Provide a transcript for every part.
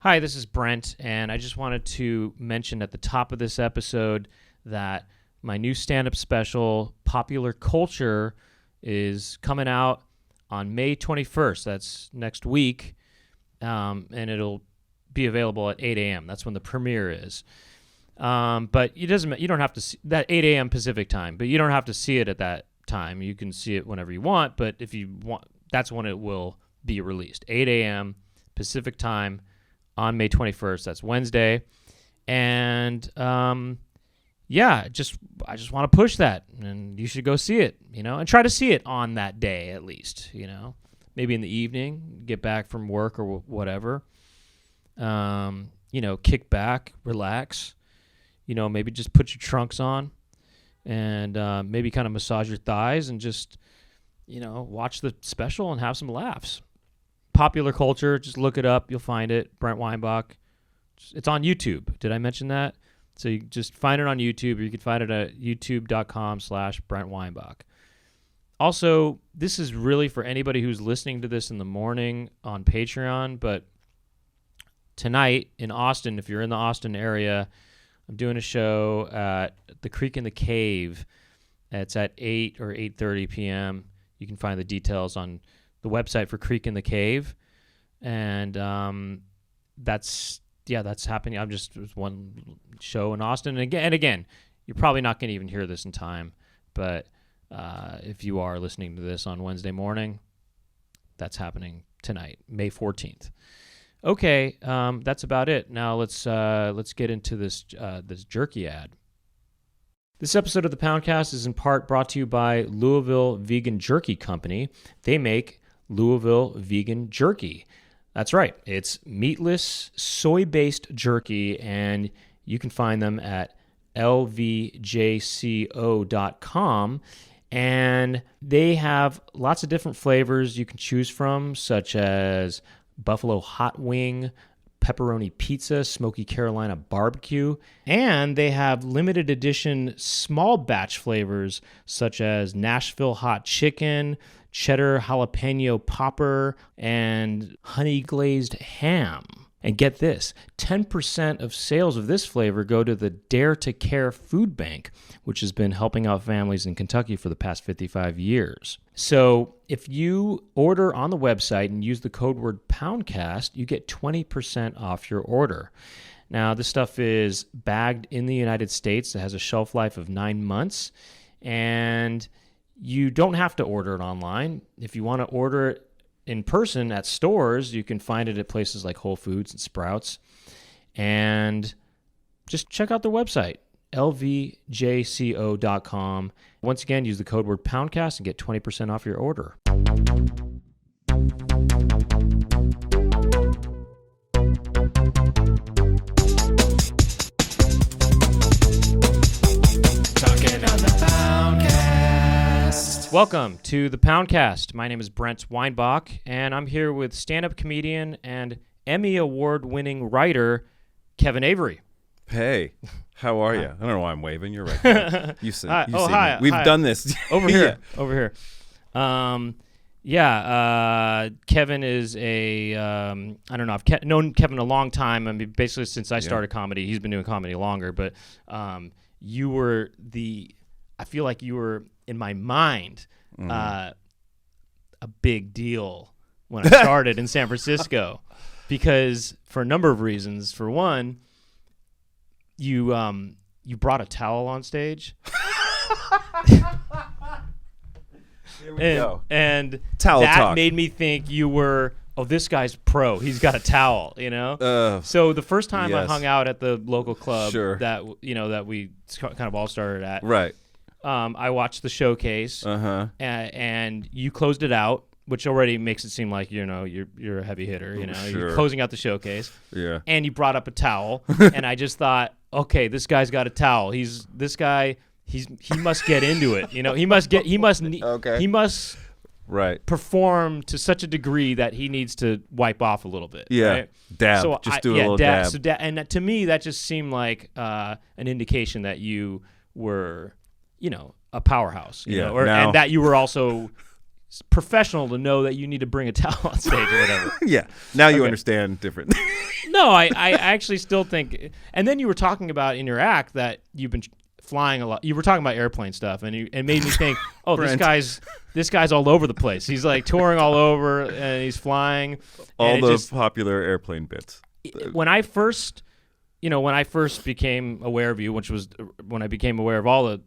Hi, this is Brent, and I just wanted to mention at the top of this episode that my new stand-up special, Popular Culture, is coming out on May 21st. That's next week, and it'll be available at 8 a.m. That's when the premiere is. But you don't have to see that 8 a.m. Pacific time, but you don't have to see it at that time. You can see it whenever you want, but if you want, that's when it will be released. 8 a.m. Pacific time on May 21st. That's Wednesday. And I just want to push that, and you should go see it, and try to see it on that day at least, maybe in the evening, get back from work or whatever. Kick back, relax, maybe just put your trunks on and maybe kind of massage your thighs and just, watch the special and have some laughs. Popular Culture, just look it up. You'll find it. Brent Weinbach. It's on YouTube. Did I mention that? So you just find it on YouTube, or you can find it at youtube.com/Brent Weinbach. Also, this is really for anybody who's listening to this in the morning on Patreon, but tonight in Austin, if you're in the Austin area, I'm doing a show at the Creek in the Cave. It's at 8 or 8:30 p.m. You can find the details on the website for Creek in the Cave, and that's happening. It was one show in Austin, and again, you're probably not going to even hear this in time, but if you are listening to this on Wednesday morning, that's happening tonight, May 14th. Okay, that's about it. Now let's get into this jerky ad. This episode of the Poundcast is in part brought to you by Louisville Vegan Jerky Company. They make Louisville Vegan Jerky. That's right. It's meatless, soy-based jerky, and you can find them at lvjco.com. And they have lots of different flavors you can choose from, such as buffalo hot wing, pepperoni pizza, smoky Carolina barbecue, and they have limited edition small batch flavors such as Nashville hot chicken, cheddar jalapeno popper, and honey glazed ham. And get this, 10% of sales of this flavor go to the Dare to Care Food Bank, which has been helping out families in Kentucky for the past 55 years. So if you order on the website and use the code word Poundcast, you get 20% off your order. Now, this stuff is bagged in the United States. It has a shelf life of 9 months, and you don't have to order it online. If you want to order it in person at stores, you can find it at places like Whole Foods and Sprouts. And just check out their website, lvjco.com. Once again, use the code word Poundcast and get 20% off your order. Welcome to the Poundcast. My name is Brent Weinbach, and I'm here with stand-up comedian and Emmy Award-winning writer Kevin Avery. Hey, how are you? I don't know why I'm waving. You're right. You see hi. me. We've done this. Over here. Over here. Kevin is a, I don't know, I've known Kevin a long time. I mean, basically since I started comedy. He's been doing comedy longer, but I feel like you were, in my mind, a big deal when I started in San Francisco, because for a number of reasons. For one, you brought a towel on stage. Here we go. And towel that talk made me think you were, this guy's pro. He's got a towel, So the first time I hung out at the local club that we kind of all started at. Right. I watched the showcase, and you closed it out, which already makes it seem like you're a heavy hitter. You're closing out the showcase. Yeah. And you brought up a towel, and I just thought, okay, this guy's got a towel. He must get into it. He must perform to such a degree that he needs to wipe off a little bit. Yeah. Right? Dab. So just do a little dab. So and to me, that just seemed like an indication that you were, a powerhouse. And that you were also professional to know that you need to bring a towel on stage or whatever. Yeah. Now you understand different. No, I actually still think. And then you were talking about in your act that you've been flying a lot. You were talking about airplane stuff, and it made me think, oh, this guy's all over the place. He's like touring all over, and he's flying. All the popular airplane bits. When I first became aware of you, which was when I became aware of all the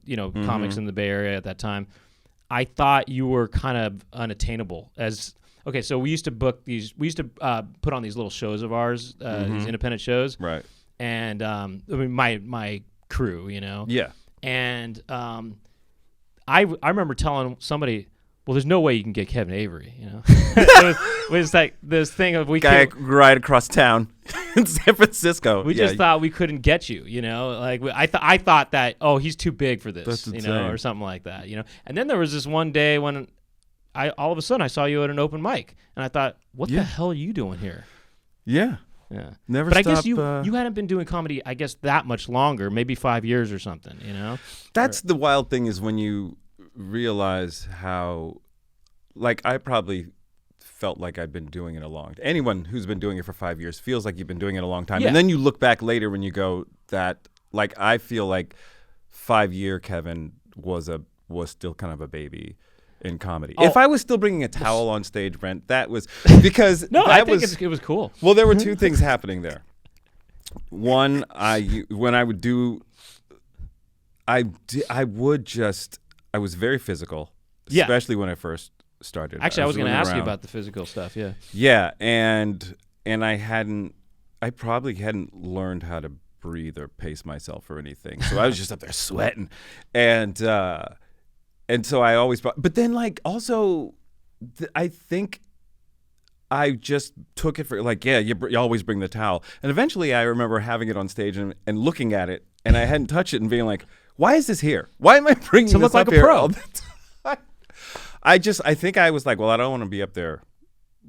comics in the Bay Area at that time, I thought you were kind of unattainable. So we used to put on these little shows of ours, these independent shows, right? And my crew, yeah. And I remember telling somebody, well, there's no way you can get Kevin Avery, it was like this thing of guy right across town in San Francisco. We just thought we couldn't get you, like I thought that, oh, he's too big for this, or something like that, And then there was this one day when all of a sudden I saw you at an open mic, and I thought, what the hell are you doing here? Yeah. Yeah. Never but stop, I guess you hadn't been doing comedy, I guess, that much longer, maybe 5 years or something, That's the wild thing is when you realize how, like, I probably felt like I'd been doing it a long time. Anyone who's been doing it for 5 years feels like you've been doing it a long time. Yeah. And then you look back later when you go that, like, I feel like 5-year Kevin was still kind of a baby in comedy. If I was still bringing a towel on stage, Brent, that was because I think it was cool. Well, there were two things happening there. One, I was very physical, especially when I first started. Actually, I was going to ask you about the physical stuff. Yeah. Yeah, and I probably hadn't learned how to breathe or pace myself or anything. So I was just up there sweating, and so I always. But then, like, also, I think I just took it for like, yeah, you always bring the towel, and eventually I remember having it on stage and looking at it, and I hadn't touched it and being like, why is this here? Why am I bringing to this look like up a here pro? All the time? I think I was like, well, I don't want to be up there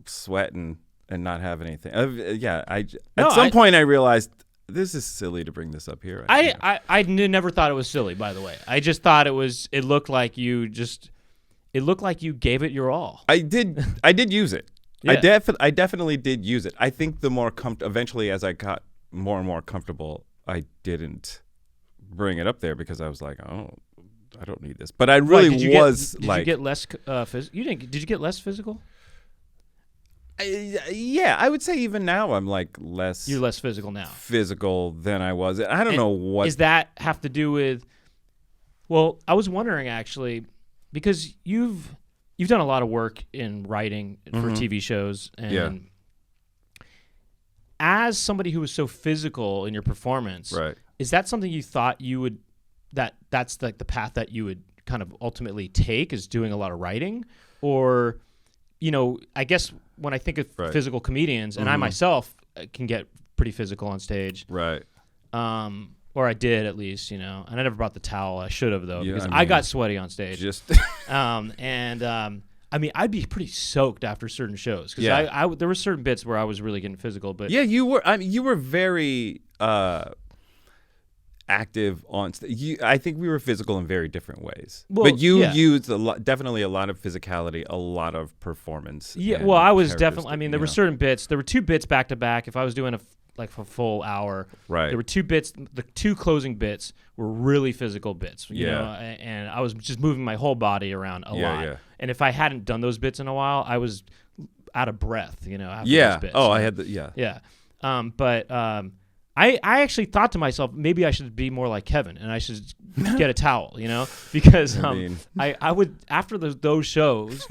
sweating and not have anything. At some point I realized this is silly to bring this up here. I never thought it was silly, by the way. I just thought it looked like you gave it your all. I did use it. Yeah. I definitely did use it. I think the more eventually as I got more and more comfortable, I didn't bring it up there because I was like, oh, I don't need this. But I really did you get less physical? Did you get less physical? Yeah, I would say even now I'm like less. You're less physical now. Physical than I was. I don't know what. Does that have to do with? Well, I was wondering actually, because you've done a lot of work in writing for TV shows, and as somebody who was so physical in your performance, right? Is that something you thought you would? That's like the path that you would kind of ultimately take, is doing a lot of writing, or, I guess when I think of physical comedians, and I myself can get pretty physical on stage, right? Or I did at least, and I never brought the towel. I should have though, because I got sweaty on stage. Just I mean, I'd be pretty soaked after certain shows because there were certain bits where I was really getting physical. But yeah, you were. I mean, you were very active on stage. I think we were physical in very different ways. Well, but you used definitely a lot of physicality, a lot of performance. Yeah, well, I was definitely. I mean, there were certain bits. There were 2 bits back to back. If I was doing a full hour, right? There were 2 bits. The 2 closing bits were really physical bits. You know, and I was just moving my whole body around a lot. Yeah. And if I hadn't done those bits in a while, I was out of breath. After those bits. Oh, I had the yeah. I actually thought to myself, maybe I should be more like Kevin and I should get a towel, because I would, after those shows,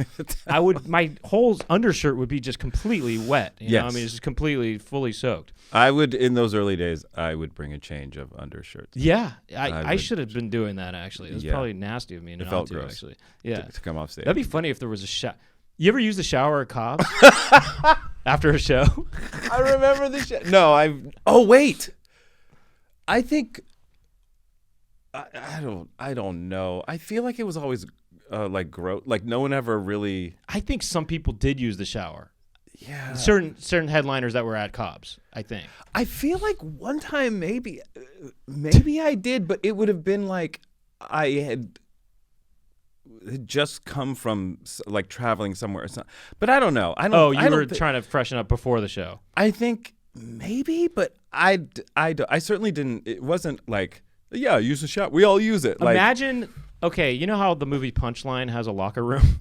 my whole undershirt would be just completely wet. You know? I mean, it's just completely fully soaked. I would, in those early days, I would bring a change of undershirts. Yeah, I should have been doing that, actually. It was probably nasty of me not felt to, gross actually. Yeah. To come off stage. That'd be funny if there was a shower. You ever use the shower at Cobb's after a show? I remember the show. No, oh, wait. I think I don't know. I feel like it was always like gross. Like no one ever really. I think some people did use the shower. Yeah. Certain headliners that were at Cobb's, I think. I feel like one time maybe I did, but it would have been like I had had just come from like traveling somewhere. But I don't know. Oh, you were trying to freshen up before the show. I think maybe, but I certainly didn't. It wasn't like, yeah, use the shower. We all use it. Imagine, okay, you know how the movie Punchline has a locker room?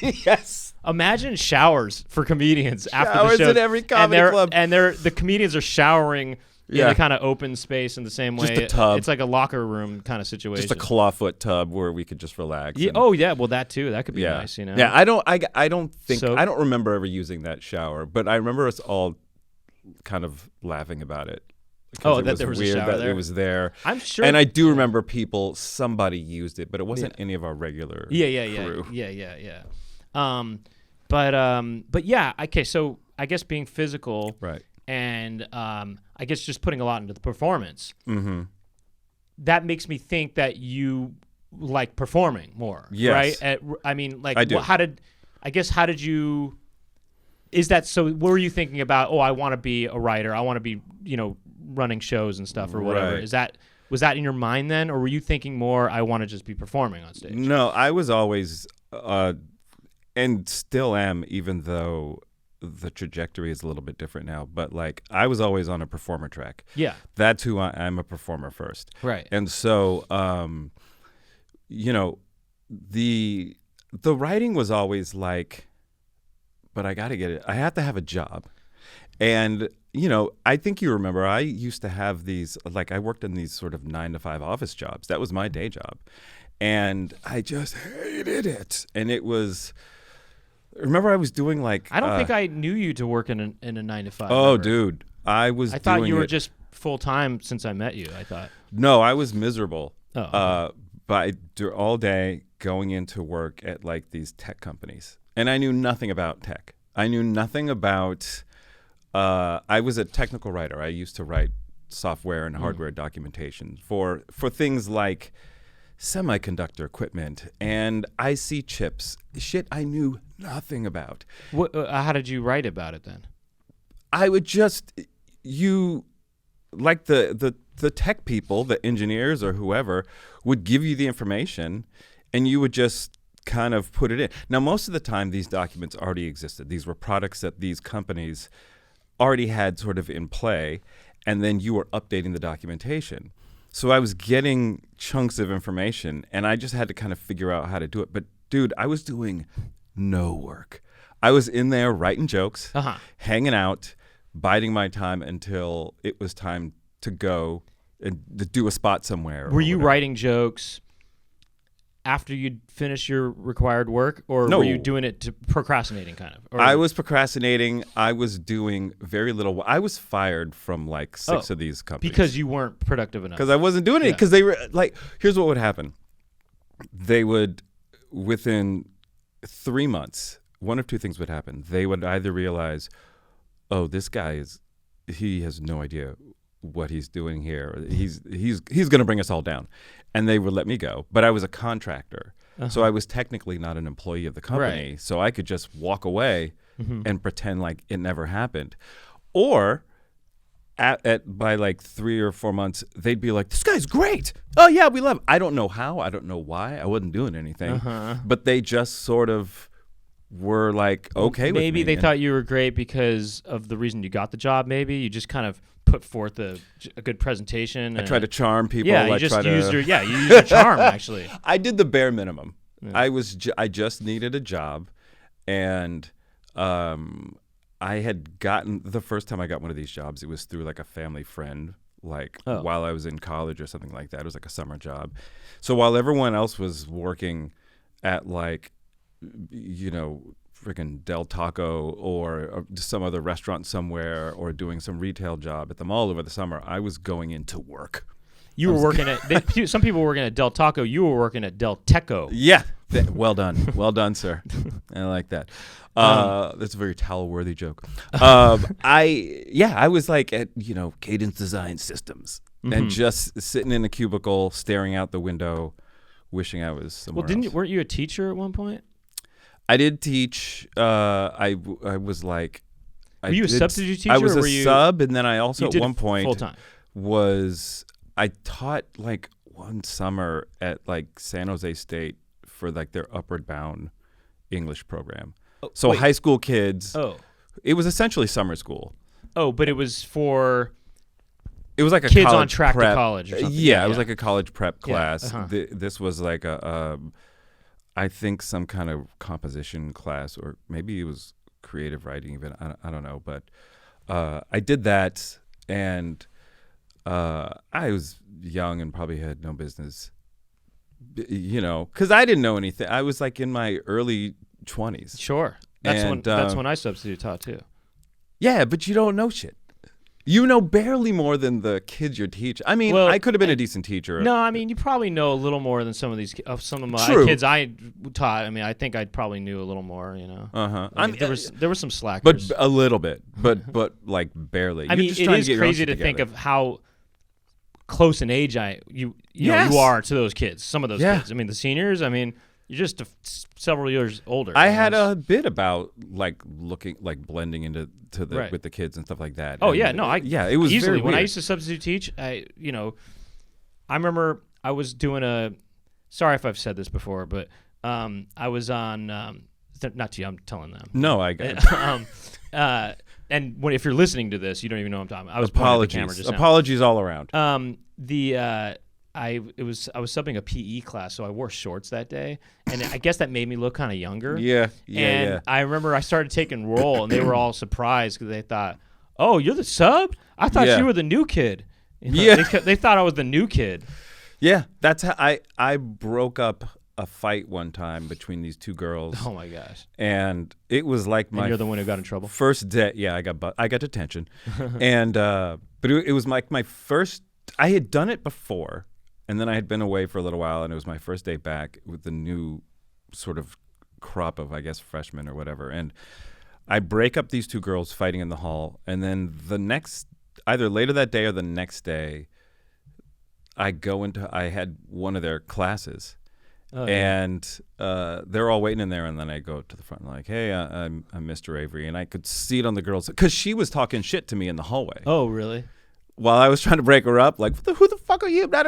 Yes. Imagine showers for comedians after the show. Showers in every comedy club. And the comedians are showering in a kind of open space in the same way. Just a tub. It's like a locker room kind of situation. Just a clawfoot tub where we could just relax. Yeah, well, that too. That could be nice, you know? Yeah, I don't think, I don't remember ever using that shower, but I remember us all kind of laughing about it. Oh, that there was weird a shower that there? It was there. I'm sure. And I do remember somebody used it, but it wasn't any of our regular crew. Yeah. But yeah, okay, so I guess being physical, right, and I guess just putting a lot into the performance, mm-hmm. that makes me think that you like performing more, yes. right? I mean, like, I do. How did you? Is that so? What were you thinking about? Oh, I want to be a writer. I want to be, running shows and stuff or whatever. Right. Was that in your mind then, or were you thinking more? I want to just be performing on stage. No, I was always, and still am, even though the trajectory is a little bit different now. But like, I was always on a performer track. Yeah, that's who I'm a performer first. Right. And so, the writing was always like, but I got to get it. I have to have a job. And, I think you remember, I used to have these, like, I worked in these sort of 9-to-5 office jobs. That was my day job. And I just hated it. And it was, remember I was doing like. I don't think I knew you to work in a 9-to-5. Oh, dude. I thought you were just full time since I met you, I thought. No, I was miserable. Oh. Okay. But all day going into work at like these tech companies. And I knew nothing about tech. I knew nothing about. I was a technical writer. I used to write software and hardware documentation for things like semiconductor equipment and IC chips. Shit I knew nothing about. How did you write about it then? I would just like the tech people, the engineers or whoever, would give you the information, and you would just kind of put it in. Now, most of the time, these documents already existed. These were products that these companies already had sort of in play, and then you were updating the documentation. So I was getting chunks of information, and I just had to kind of figure out how to do it. But, dude, I was doing no work. I was in there writing jokes, hanging out, biding my time until it was time to go and to do a spot somewhere. Were you writing jokes after you'd finish your required work, or No. were you doing it procrastinating kind of? Or I was procrastinating. I was doing very little. I was fired from like 6 of these companies. Because you weren't productive enough. Because I wasn't doing it. Because they were like, here's what would happen. They would, within 3 months, one of two things would happen. They would either realize, oh, this guy he has no idea what he's doing here. He's going to bring us all down. And they would let me go. But I was a contractor. So I was technically not an employee of the company. Right. So I could just walk away and pretend like it never happened. Or by like 3 or 4 months, they'd be like, this guy's great. Oh, yeah, we love him. I don't know how. I don't know why. I wasn't doing anything. But they just sort of were like, okay with me. Maybe they thought you were great because of the reason you got the job, maybe. You just kind of put forth a good presentation. I try to charm people. Yeah, you used your charm, actually. I did the bare minimum. Yeah. I just needed a job, and I had gotten, the first time I got one of these jobs, it was through like a family friend, while I was in college or something like that. It was like a summer job. So while everyone else was working at like, freaking Del Taco or some other restaurant somewhere, or doing some retail job at the mall over the summer, I was going into work. You were working at, some people were working at Del Taco, you were working at Del Teco. Yeah. Well done. Well done, sir. I like that. That's a very towel-worthy joke. I was like at, Cadence Design Systems and just sitting in a cubicle, staring out the window, wishing I was somewhere else. Weren't you a teacher at one point? I did teach. I was like. Were you a substitute teacher? I was or a were you, sub, and then I also you at one point full-time. I taught like one summer at like San Jose State for like their upward bound English program. Oh, So wait. high school kids. Oh. It was essentially summer school. Oh, but it was for It was like a kids college on track prep. to college or something. Yeah, it was like a college prep Yeah, class. uh-huh. This was like I think some kind of composition class, or maybe it was creative writing even. I don't know. But I did that, and I was young and probably had no business, because I didn't know anything. I was like in my early 20s. Sure. That's when I substitute taught too. Yeah, but you don't know shit. You know barely more than the kids you're teaching. I mean, Well, I could have been a decent teacher. No, I mean you probably know a little more than some of these some of my True. kids I taught. I mean, I think I probably knew a little more. Uh-huh. I mean, there was some slackers, but a little bit, but like barely. I You're mean, just it trying is to get your own crazy shit to think together. of how close in age you Yes. are to those kids. Some of those Yeah. kids. I mean, the seniors. I mean, you're just several years older. I mean, had that's- a bit about like blending into Right. with the kids and stuff like that. Oh And yeah, no, it was easily very when I weird. used to substitute teach. I remember I was doing a. Sorry if I've said this before, but I was on. Not to you, I'm telling them. No, I got And if you're listening to this, you don't even know what I'm talking about. I was pointing at the camera apologies. just now. Apologies all around. I was subbing a PE class, so I wore shorts that day, and I guess that made me look kind of younger. Yeah. And I remember I started taking roll, and they were all surprised because they thought, "Oh, you're the sub? I thought Yeah. you were the new kid." Yeah. they thought I was the new kid. Yeah, that's how I broke up a fight one time between these two girls. Oh my gosh! And it was like And my you're the one who got in trouble. first day. Yeah, I got detention, and but it was like my first. I had done it before, and then I had been away for a little while, and it was my first day back with the new sort of crop of, I guess, freshmen or whatever. And I break up these two girls fighting in the hall, and then either later that day or the next day, I had one of their classes. Oh, yeah. And they're all waiting in there, and then I go to the front like, "Hey, I'm Mr. Avery," and I could see it on the girls because she was talking shit to me in the hallway Oh, really? while I was trying to break her up. Like, who the fuck are you? They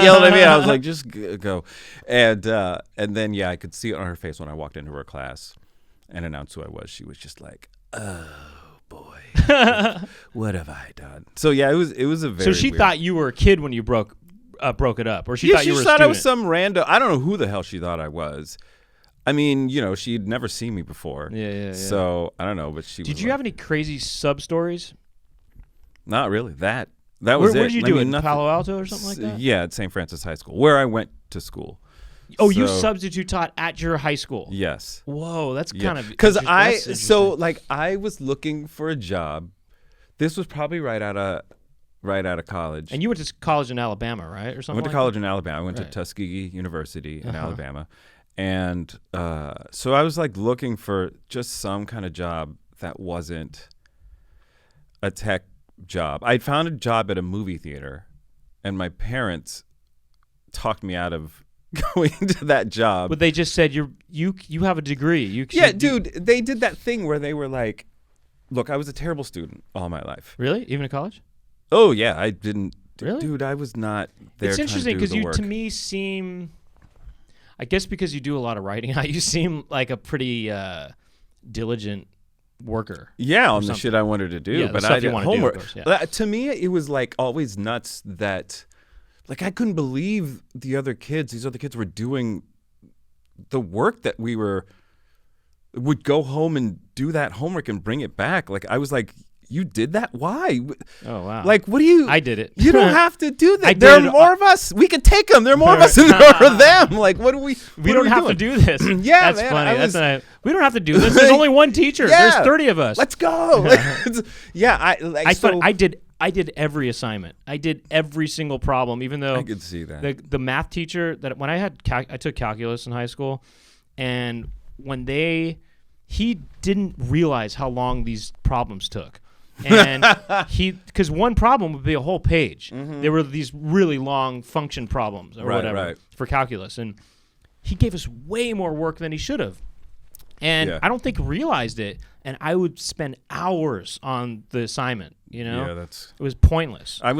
yelled at me. And I was like, "Just go," and then I could see it on her face when I walked into her class and announced who I was. She was just like, "Oh boy, what have I done?" So yeah, it was a very. So she weird. thought you were a kid when you broke it up, or she Yeah, thought she you were thought a I was student. some random. I don't know who the hell she thought I was. I mean, she'd never seen me before. Yeah. So I don't know, but she. Did was you like, have any crazy sub stories? Not really. That was Where it. did you do it? In nothing- Palo Alto or something like that? Yeah, at St. Francis High School, where I went to school. Oh, you So- substitute taught at your high school? Yes. Whoa, that's Yeah. kind of Because that's I interesting. I was looking for a job. This was probably right out of college. And you went to college in Alabama, right, or I something? went to like college in Alabama. I went Right. to Tuskegee University in Uh-huh. Alabama. And so I was like looking for just some kind of job that wasn't a tech job. I'd found a job at a movie theater, and my parents talked me out of going to that job. But they just said you have a degree. Yeah, dude, they did that thing where they were like, look, I was a terrible student all my life. Really? Even in college? Oh, yeah, I didn't. Really? Dude, I was not there. It's interesting because you to me seem, I guess because you do a lot of writing, you seem like a pretty diligent worker. Yeah, on the something. shit I wanted to do, Yeah, the but stuff I you did wanna do, of homework. course, yeah. To me, it was like always nuts that, like, I couldn't believe these other kids were doing the work that would go home and do that homework and bring it back. Like, I was like, you did that? Why? Oh wow! Like, what do you? I did it. You don't have to do that. I There did are it. more of us. We can take them. There are more of us than there are of them. Like, what do we? We what don't are have doing? to do this. Yeah, that's man, funny. I That's was- not, we don't have to do this. There's only one teacher. Yeah. There's 30 of us. Let's go. Yeah, I did every assignment. I did every single problem, even though I could see that. the math teacher that when I took calculus in high school, and when he didn't realize how long these problems took. And because one problem would be a whole page. There were these really long function problems or Right, whatever right. for calculus, and he gave us way more work than he should have. And Yeah. I don't think realized it. And I would spend hours on the assignment, you know? Yeah, It was pointless. I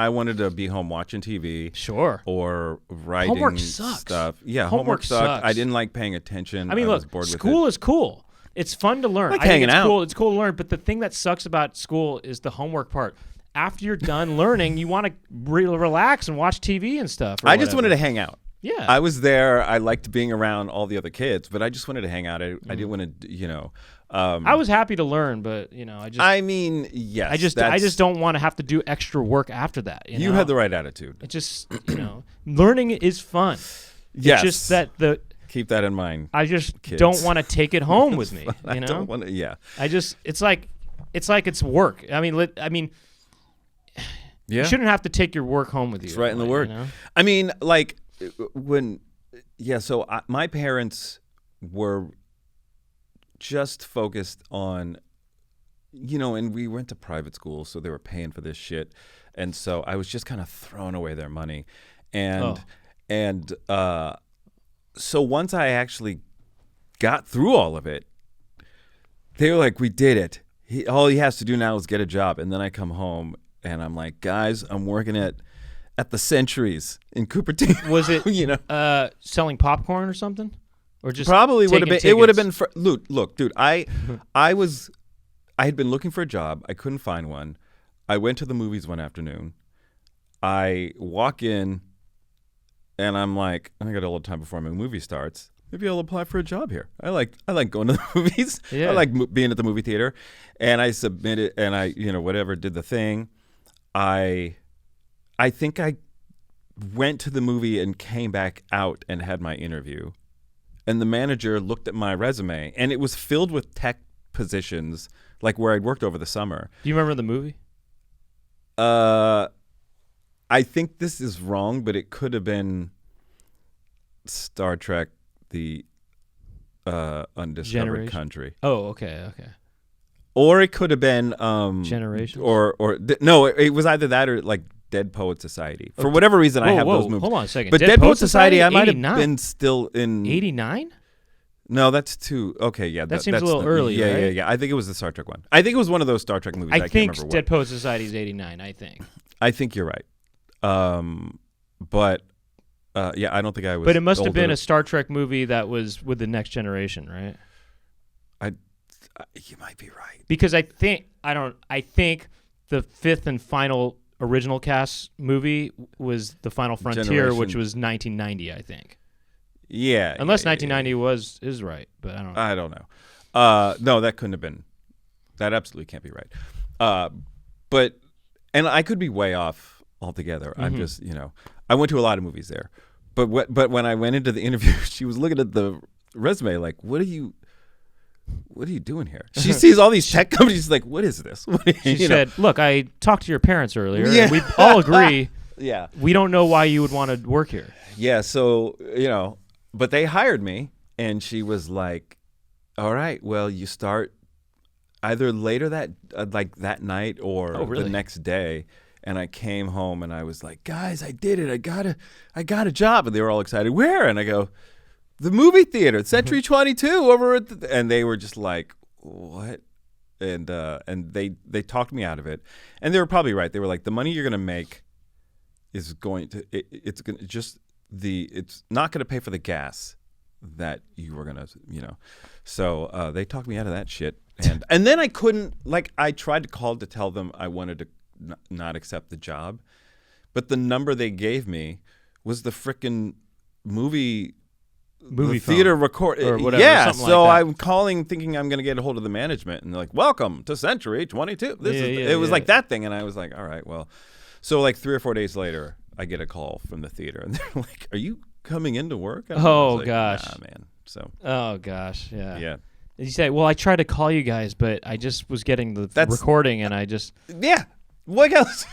wanted to be home watching TV. Sure. Or writing Homework sucks. stuff. Yeah, Homework sucked. sucks. I didn't like paying attention. I mean, was look, bored school with is cool. It's fun to learn. Like I think hanging it's out. cool. It's cool to learn. But the thing that sucks about school is the homework part. After you're done learning, you want to relax and watch TV and stuff. I just wanted to hang out. Yeah. I was there. I liked being around all the other kids, but I just wanted to hang out. I didn't want to, you know. I was happy to learn, but you know, I mean, yes. I just don't want to have to do extra work after that. You know? had the right attitude. It just, you know, learning is fun. Yes. It's just that Keep that in mind. I just kids. don't want to take it home with me. You know, I don't want to. Yeah. it's like it's work. I mean, Yeah. you shouldn't have to take your work home with you. It's right in the word. You know? I mean, like so my parents were just focused on, you know, and we went to private school, so they were paying for this shit. And so I was just kind of throwing away their money. And so once I actually got through all of it, they were like, we did it. All he has to do now is get a job. And then I come home and I'm like, guys, I'm working at the Centuries in Cupertino. Was it you know, selling popcorn or something, or just probably would have been. taking It would have tickets? been. Look, dude. I had been looking for a job. I couldn't find one. I went to the movies one afternoon. I walk in, and I'm like, I got a little time before my movie starts. Maybe I'll apply for a job here. I like going to the movies. Yeah. I like being at the movie theater, and I submitted, and I whatever did the thing. I think I went to the movie and came back out and had my interview. And the manager looked at my resume, and it was filled with tech positions, like where I'd worked over the summer. Do you remember the movie? I think this is wrong, but it could have been Star Trek, the Undiscovered Generation? Country. Oh, okay. Or it could have been Generations? No, it was either that or like Dead Poet Society. For whatever reason, I have those movies. Hold on a second. But Dead Poet Society, I might have 89? been still in 89? No, that's too. Okay, yeah, That seems that's a little early, Yeah, right? yeah. I think it was the Star Trek one. I think it was one of those Star Trek movies. I can't think remember Dead what. Poet Society is 89, I think. I think you're right. But yeah, I don't think I was. But it must have been older. a Star Trek movie that was with the Next Generation, right? You might be right. Because I think the fifth and final original cast movie was The Final Frontier, Generation. which was 1990, I think. Yeah. Unless yeah, 1990 is right, but I don't know. I don't know. No, that couldn't have been. That absolutely can't be right. But I could be way off altogether. Mm-hmm. I'm just, I went to a lot of movies there. But when I went into the interview, she was looking at the resume like, what are you doing here? She sees all these tech companies. She's like, what is this? She said, look, I talked to your parents earlier. Yeah. And we all agree yeah. we don't know why you would want to work here. Yeah. So, but they hired me, and she was like, all right, well, you start either later that night or really? the next day. And I came home and I was like, guys, I did it. I got a job. And they were all excited. Where? And I go, the movie theater, Century 22 over at and they were just like, what? And they talked me out of it. And they were probably right. They were like, the money you're going to make is going to, it's going to just it's not going to pay for the gas that you were going to, So they talked me out of that shit. And then I couldn't, I tried to call to tell them I wanted to not accept the job. But the number they gave me was the frickin' movie theater record or whatever. Yeah, something so like that. I'm calling thinking I'm going to get a hold of the management, and they're like, welcome to Century 22. It was yeah. like that thing, and I was like, all right, well. So 3 or 4 days later, I get a call from the theater, and they're like, are you coming into work? And I was like, gosh. nah, man. So Oh, gosh, yeah. yeah. And you say, well, I tried to call you guys, but I just was getting the recording, and I just... Yeah. What else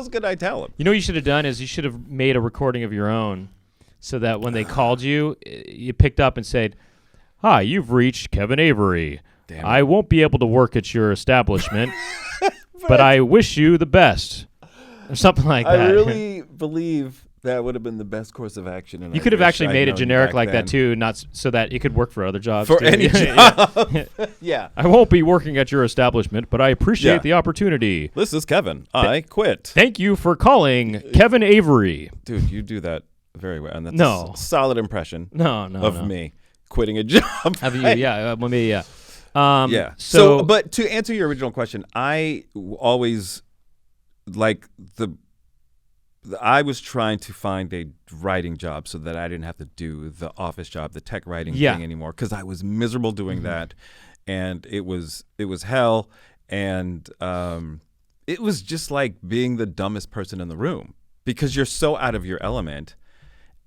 could I tell them? You know what you should have done is you should have made a recording of your own so that when they called you, you picked up and said, hi, you've reached Kevin Avery. Damn it. I won't be able to work at your establishment, but I wish you the best. Or something like that. I really believe That would have been the best course of action. And You I could have wish actually I'd made it known generic back like then. that too, so that it could work for other jobs. For too. any Yeah. job. Yeah. I won't be working at your establishment, but I appreciate Yeah. the opportunity. This is Kevin. I quit. Thank you for calling Kevin Avery. Dude, you do that very well. And that's No. a solid impression No, of me quitting a job. Have you? Yeah, maybe. Yeah. Yeah. So, But to answer your original question, I always I was trying to find a writing job so that I didn't have to do the office job, the tech writing thing anymore, because I was miserable doing that, and it was hell, and it was just like being the dumbest person in the room because you're so out of your element.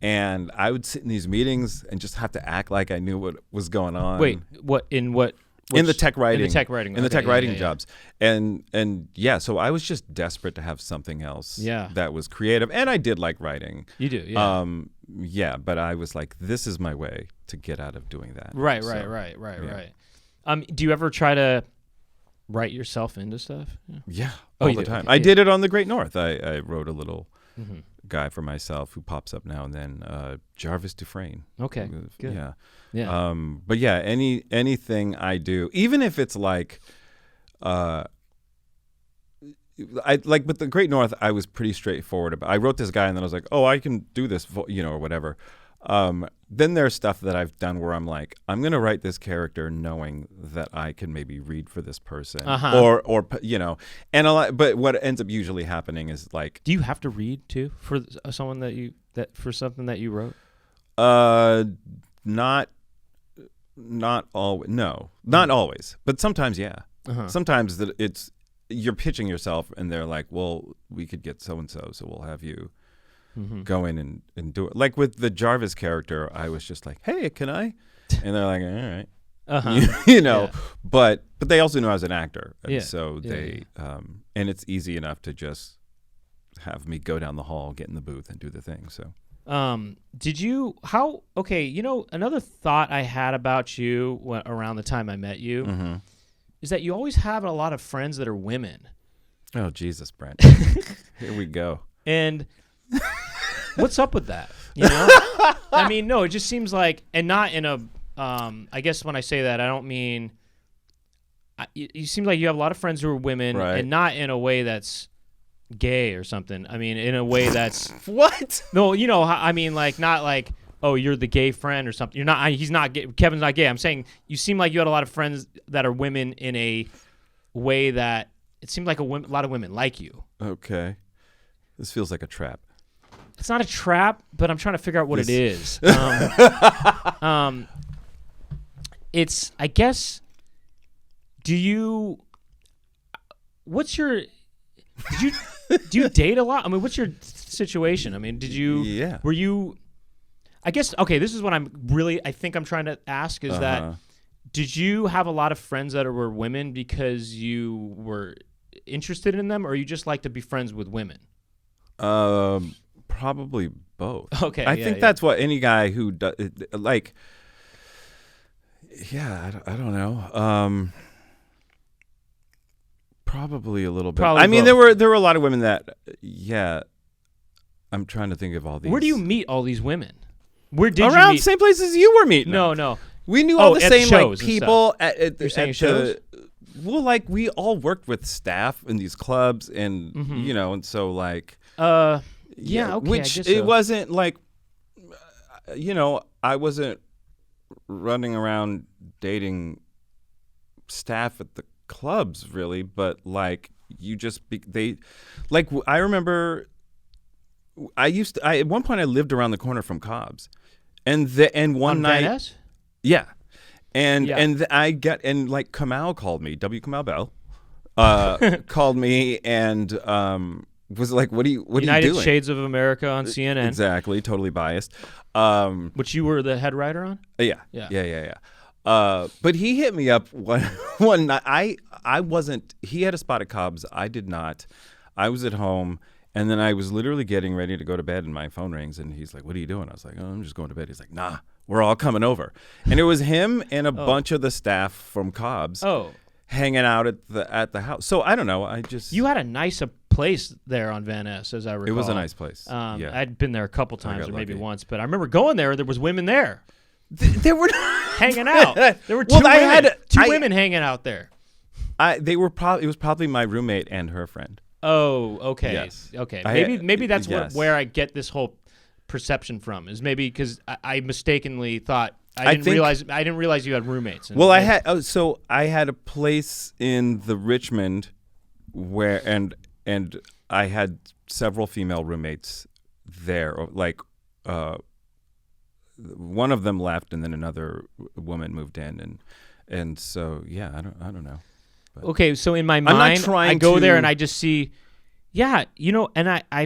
And I would sit in these meetings and just have to act like I knew what was going on. wait, what? In the tech writing. In the tech writing. In the Okay, tech writing yeah. jobs. And yeah, so I was just desperate to have something else that was creative. And I did like writing. You do, yeah. Yeah, but I was like, this is my way to get out of doing that. Right. Do you ever try to write yourself into stuff? Yeah, Oh, all you the do? time. Okay, I yeah. did it on the Great North. I wrote a little guy for myself who pops up now and then, Jarvis Dufresne. Okay, good. Yeah. Yeah. But yeah, anything I do, even if it's like, I like with the Great North, I was pretty straightforward about. I wrote this guy and then I was like, oh, I can do this, or whatever. Then there's stuff that I've done where I'm like, I'm gonna write this character knowing that I can maybe read for this person, or and a lot. But what ends up usually happening is like, Do you have to read too for someone for something that you wrote? not always. No, not always, but sometimes, yeah. Sometimes that you're pitching yourself and they're like, well, we could get so and so we'll have you go in and do it. Like with the Jarvis character, I was just like, hey, can I? And they're like, all right. But they also know I was an actor, and so they and it's easy enough to just have me go down the hall, get in the booth, and do the thing. So another thought I had about you around the time I met you is that you always have a lot of friends that are women. Oh, Jesus, Brent. Here we go. And what's up with that? I mean, no, it just seems like, and not in a, I guess when I say that, I don't mean, you seem like you have a lot of friends who are women, right, and not in a way that's gay or something. I mean, in a way that's what? No, I mean, like, not like, oh, you're the gay friend or something. You're not. He's not gay. Kevin's not gay. I'm saying you seem like you had a lot of friends that are women in a way that it seemed like a lot of women like you. Okay, this feels like a trap. It's not a trap, but I'm trying to figure out what it is. It's, I guess. Do you date a lot? I mean, what's your situation? I mean, were you, I guess, okay, this is what I think I'm trying to ask is that, did you have a lot of friends that were women because you were interested in them, or you just like to be friends with women? Probably both. Okay. I think that's what any guy who does, like, yeah, I don't know. Probably a little bit. Probably I mean, both. there were a lot of women that, I'm trying to think of all these. Where do you meet all these women? Where did Around you meet? same places you were meeting. No. We knew all the at same shows like and people at You're saying shows? Well, like we all worked with staff in these clubs, and and so like okay, which I guess so. it wasn't like I wasn't running around dating staff at the clubs really, but like I remember at one point I lived around the corner from Cobb's, and one On night Van Ness? yeah. And like Kamau called me, W. Kamau Bell, called me and was like, what are you doing? United Shades of America on CNN. Exactly, totally biased. Which you were the head writer on? Yeah. But he hit me up one night. I wasn't. He had a spot at Cobb's. I did not. I was at home. And then I was literally getting ready to go to bed, and my phone rings, and he's like, "What are you doing?" I was like, "Oh, I'm just going to bed." He's like, "Nah, we're all coming over." And it was him and a bunch of the staff from Cobb's hanging out at the house. So I don't know. You had a nice place there on Van Ness, as I recall. It was a nice place. Yeah. I'd been there a couple times, or maybe lucky. once, but I remember going there. There was women there There were hanging out. There were two women hanging out there. They were probably. It was probably my roommate and her friend. Oh, okay. Yes. Okay. Maybe that's yes. where I get this whole perception from, is maybe because I mistakenly thought I didn't realize you had roommates. Well, I had I had a place in the Richmond where and I had several female roommates there. One of them left, and then another woman moved in, and so yeah, I don't know. But okay, so in my mind, I go there and I just see, and I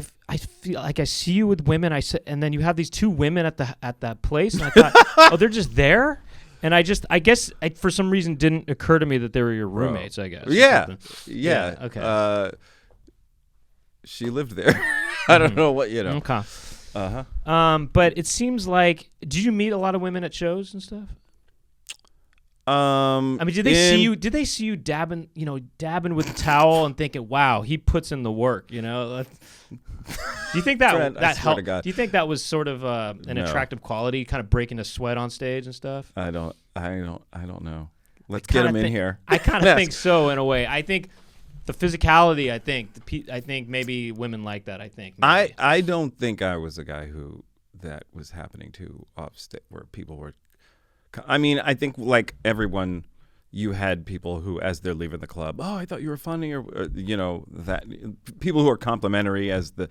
feel like I see you with women. And then you have these two women at that place, and I thought, oh, they're just there. And I guess for some reason didn't occur to me that they were your roommates. I guess. Yeah. Okay. She lived there. I don't know what Okay. Uh-huh. But it seems like, did you meet a lot of women at shows and stuff? I mean, did they see you dabbing with the towel and thinking, wow, he puts in the work, Do you think that Brent, that helped? God. Do you think that was sort of an attractive quality, kind of breaking a sweat on stage and stuff? I don't know. Let's get him in here. I kind of think so, in a way. I think the physicality. I think maybe women like that. I think. Maybe. I don't think I was a guy who that was happening to off stage, where people were. I mean, I think like everyone, you had people who, as they're leaving the club, oh, I thought you were funny, or that people who are complimentary as the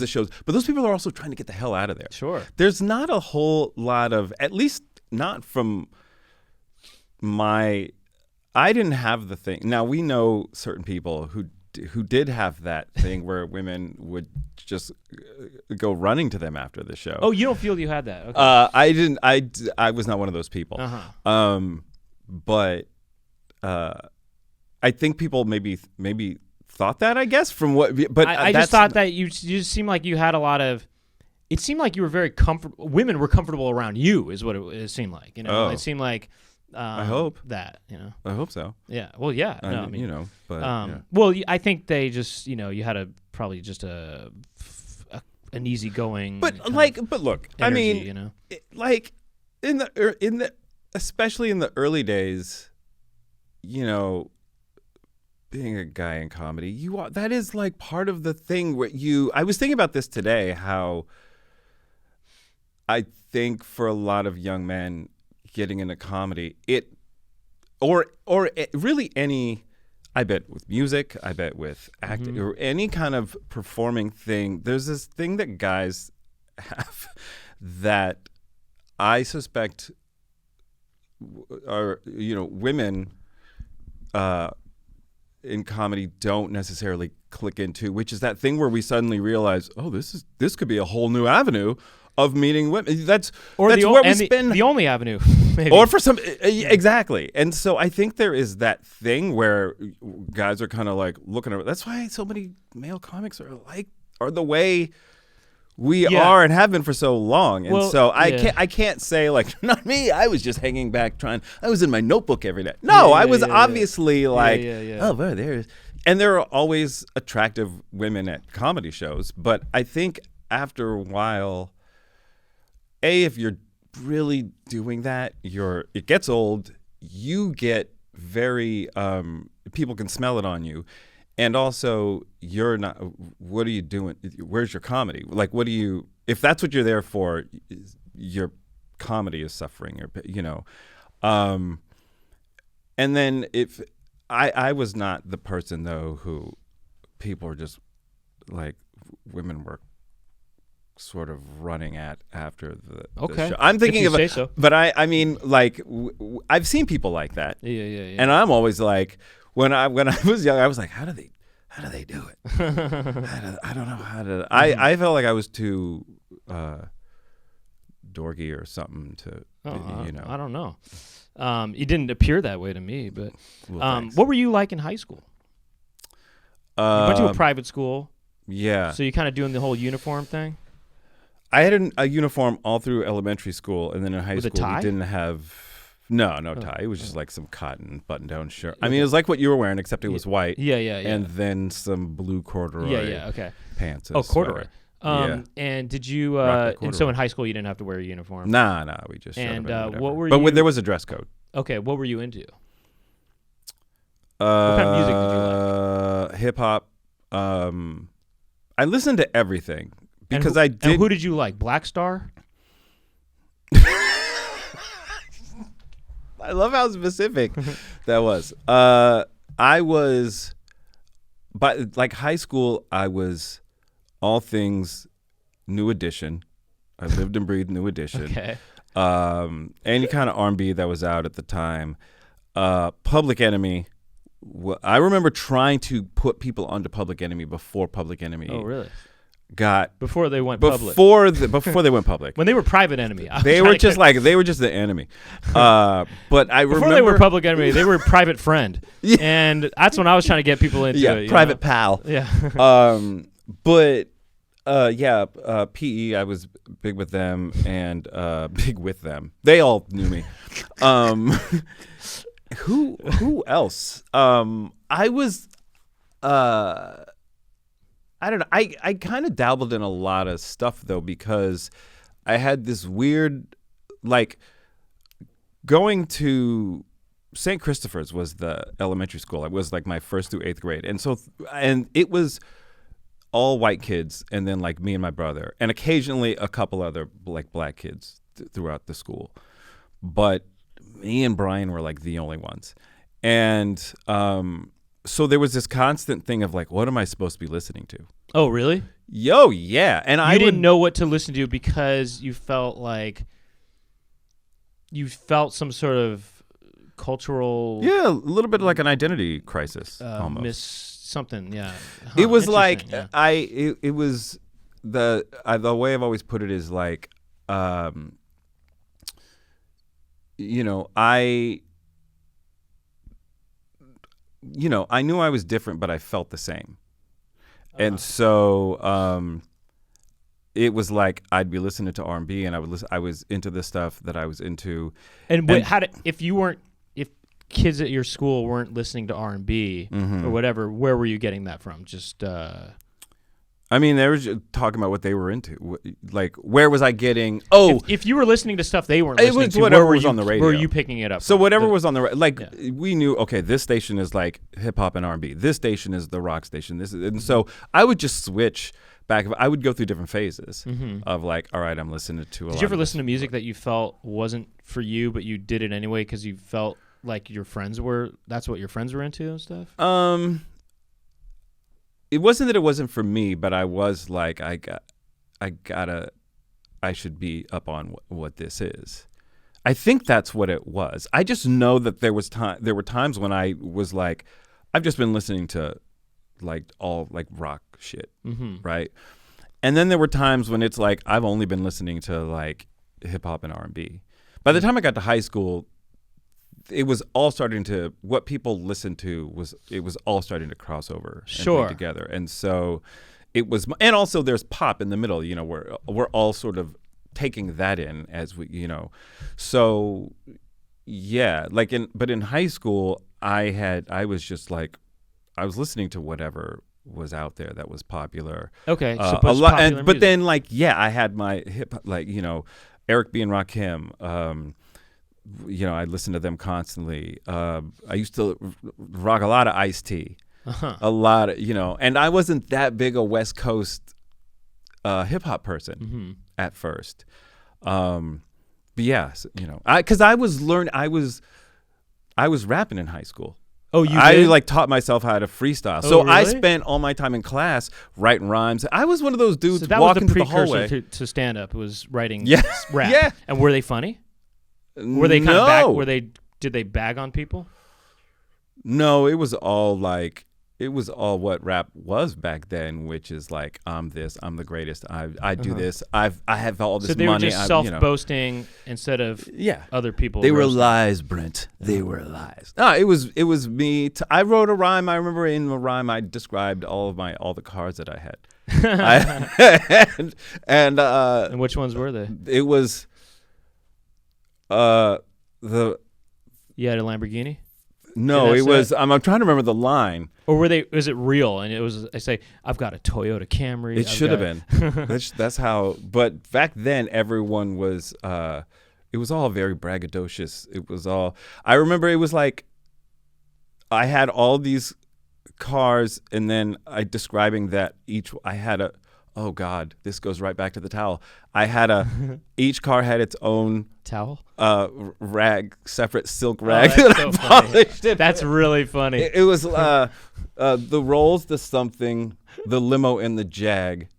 shows. But those people are also trying to get the hell out of there. Sure. There's not a whole lot of, at least not from I didn't have the thing. Now we know certain people who did have that thing where women would just go running to them after the show. Oh, you don't feel you had that? Okay. I didn't. I was not one of those people. Uh-huh. But I think people maybe thought that. I guess from what. But I just thought that you just seemed like you had a lot of. It seemed like you were very comfortable. Women were comfortable around you, is what it seemed like. It seemed like. I hope that. I hope so. Yeah. Well, yeah. No, But yeah. Well, I think they just, you had probably just an easygoing. But look, energy, I mean, like in the especially in the early days, being a guy in comedy, that is like part of the thing where I was thinking about this today, how I think for a lot of young men getting into comedy, really any, I bet with music, I bet with acting, or any kind of performing thing, there's this thing that guys have that I suspect are, women in comedy don't necessarily click into, which is that thing where we suddenly realize, oh, this could be a whole new avenue of meeting women. That's where we spend the only avenue, maybe. Or for some exactly. And so I think there is that thing where guys are kind of like looking at. That's why so many male comics are the way we are and have been for so long. And so I can't say like, not me. I was just hanging back I was in my notebook every day. No, I was obviously like, oh, well, there's. And there are always attractive women at comedy shows, but I think after a while, if you're really doing that, it gets old. You get very people can smell it on you, and also you're not. What are you doing? Where's your comedy? Like, what do you? If that's what you're there for, your comedy is suffering, and then if I was not the person though who people were just like women were sort of running at after the show. I'm thinking of but I mean like I've seen people like that. Yeah. And I'm always like when I was young I was like how do they do it? I don't know how to. I felt like I was too dorky or something to I don't know. You didn't appear that way to me, but well, what were you like in high school? You went to a private school. Yeah. So you kind of doing the whole uniform thing? I had a uniform all through elementary school, and then in high school we didn't have. No tie. It was just like some cotton button-down shirt. I mean, it was like what you were wearing, except it was white. Yeah. And then some blue corduroy Okay. pants. Oh, corduroy. Yeah. And did you, Rock the and so corduroy. in high school you didn't have to wear a uniform? Nah, we just showed And up in what whatever. were you? There was a dress code. Okay, what were you into? What kind of music did you like? Hip hop. I listened to everything because I did. And who did you like? Black Star? I love how specific that was. I was, but like high school, I was all things New Edition. I lived and breathed New Edition. Okay. Any kind of R&B that was out at the time. Public Enemy. I remember trying to put people onto Public Enemy before Public Enemy. Oh, really? Before they went public. Before they went public. When they were Private Enemy. They were just the enemy. But I remember before they were Public Enemy, they were Private Friend. Yeah. And that's when I was trying to get people into it. Private Pal. Yeah. PE, I was big with them and big with them. They all knew me. Who else? I was I don't know. I kind of dabbled in a lot of stuff though, because I had this weird, like, going to St. Christopher's was the elementary school. It was like my first through 8th grade. And it was all white kids, and then like me and my brother, and occasionally a couple other like black kids throughout the school. But me and Brian were like the only ones. And so there was this constant thing of like, what am I supposed to be listening to? Oh, really? Yeah. And I didn't know what to listen to because you felt like some sort of cultural... Yeah, a little bit like an identity crisis almost. Something, yeah. It was like, yeah. it was, the way I've always put it is like, I knew I was different, but I felt the same. And so it was like I'd be listening to R&B, and I was into the stuff that I was into. And if kids at your school weren't listening to R&B or whatever, where were you getting that from? Just I mean, they were just talking about what they were into. Like, where was I getting? Oh, if you were listening to stuff they weren't listening to, whatever was on the radio. Where were you picking it up? So whatever was on the we knew. Okay, this station is like hip hop and R&B. This station is the rock station. And so I would just switch back. I would go through different phases of like, all right, I'm listening to. Did you ever listen to music that you felt wasn't for you, but you did it anyway because you felt like your friends were? That's what your friends were into and stuff. It wasn't that it wasn't for me, but I was like, I should be up on what this is. I think that's what it was. I just know that there were times when I was like, I've just been listening to like all like rock shit, right? And then there were times when it's like I've only been listening to like hip hop and R&B. By the time I got to high school, it was all starting to, what people listened to was all starting to cross over and be together. And so it was, and also there's pop in the middle, where we're all sort of taking that in as we, so yeah, but in high school I was just like, I was listening to whatever was out there that was popular. Okay. So a lot, but then like, yeah, I had my hip, like, Eric B. and Rakim, I listened to them constantly. I used to rock a lot of Ice-T, a lot of, and I wasn't that big a West Coast hip hop person at first. But yeah, because I was rapping in high school. Oh, you I did? taught myself how to freestyle. Oh, so really? I spent all my time in class writing rhymes. I was one of those dudes walking through the hallway. To stand up was writing rap. Yeah. And were they funny? Were they kind of bag? Did they bag on people? No, it was all what rap was back then, which is like, I'm the greatest. I do this. I have all this money. So they were just self-boasting instead of other people. They were lies, Brent. They were lies. No, it was me. I wrote a rhyme. I remember in the rhyme I described all the cars that I had. and which ones were they? It was You had a Lamborghini? No, it was. I'm trying to remember the line. Or were they? Was it real? And it was. I say, I've got a Toyota Camry. It should have been. That's how. But back then, everyone was. It was all very braggadocious. It was all. I remember it was like. I had all these cars, and then describing that I had a. Oh God, this goes right back to the towel. I had each car had its own towel, rag, separate silk rag. That's so funny. That's really funny. It was the Rolls, the something, the limo, and the Jag.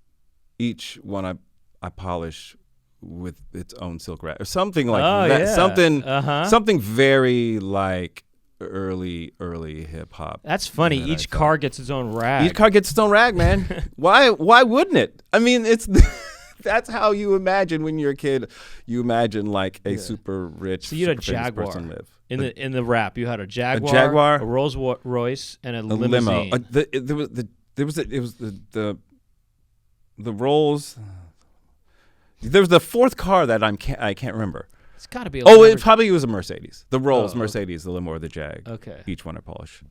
Each one I polish with its own silk rag or something like that. Yeah. Something very like early hip hop. That's funny. Each car gets its own rag. Each car gets its own rag, man. Why wouldn't it? I mean, that's how you imagine when you're a kid. You imagine like a super rich, so you had a Jaguar person live. In the rap. You had a Jaguar, a Rolls Royce, and a limousine. Limo. It was the Rolls. There was the fourth car that I can't remember. It's got to be. It probably was a Mercedes. The Rolls, Mercedes, the limo, or the Jag. Okay. Each one I polish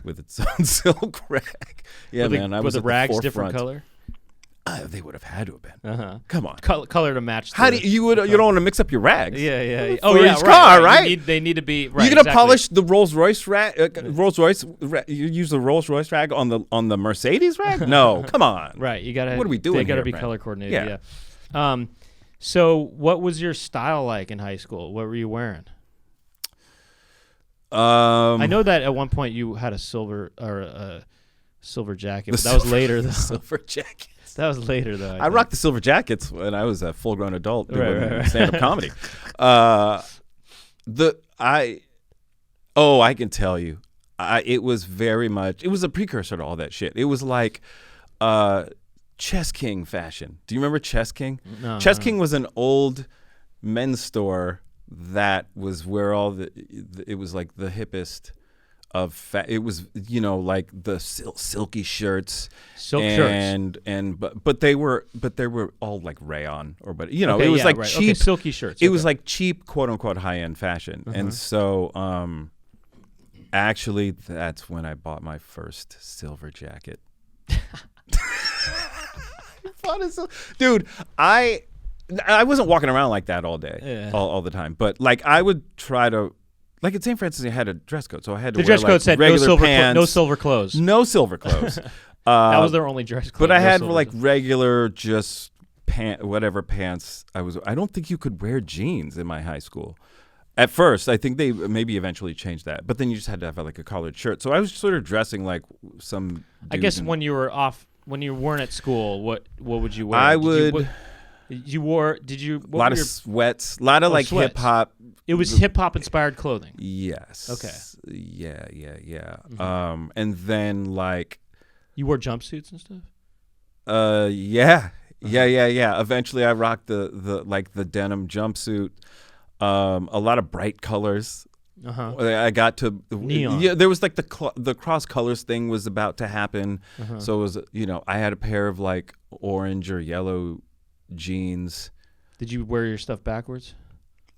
with its own silk rag. Yeah, man. I was the rags different color? They would have had to have been. Come on. Color to match. How do you don't want to mix up your rags? Yeah. For each car, right? They need to be. Right, You're gonna polish the Rolls Royce rag. You use the Rolls Royce rag on the Mercedes rag? No, come on. Right. You gotta. What are we doing? They gotta here, be Brent? color coordinated. Yeah. So, what was your style like in high school? What were you wearing? I know that at one point you had a silver jacket. But that was later, though. Silver jacket. That was later, though. I rocked the silver jackets when I was a full-grown adult doing stand-up comedy. I can tell you, it was very much. It was a precursor to all that shit. It was like. Chess King fashion. Do you remember Chess King? No. Chess King was an old men's store that was where all it was like the hippest of it was like the silky shirts, but they were all like rayon it was like cheap silky shirts. It was like cheap quote unquote high end fashion, and so actually that's when I bought my first silver jacket. Dude, I wasn't walking around like that all day, all the time. But like I would try to, like at St. Francis, I had a dress code, so I had to. The dress code said no silver clothes. No silver clothes. That was their only dress code. But I had like regular just whatever pants. I don't think you could wear jeans in my high school. At first, I think they maybe eventually changed that, but then you just had to have like a collared shirt. So I was sort of dressing like some. I guess when you were off. When you weren't at school, what would you wear? I would. You wore? Did you? A lot of sweats. A lot of like hip hop. It was hip hop inspired clothing. Yes. Okay. Yeah. Mm-hmm. And then like. You wore jumpsuits and stuff. Yeah. Eventually, I rocked the denim jumpsuit. A lot of bright colors. I got to neon. Yeah, there was like the cross colors thing was about to happen, so it was I had a pair of like orange or yellow jeans. Did you wear your stuff backwards?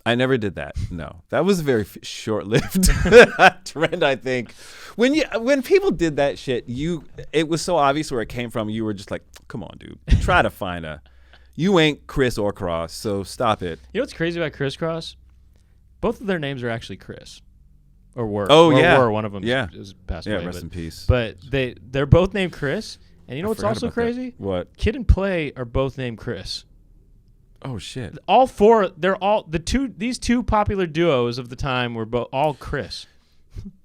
I never did that. No, that was a very short-lived trend. I think when people did that shit, it was so obvious where it came from. You were just like, come on, dude, try to find you ain't Chris or Cross, so stop it. You know what's crazy about Criss Cross? Both of their names are actually Chris, or were. Were one of them is passed away. Yeah, rest in peace. But they're both named Chris, and you know what's also crazy? What? Kid and Play are both named Chris. Oh shit! All four. They're all these two popular duos of the time were all Chris.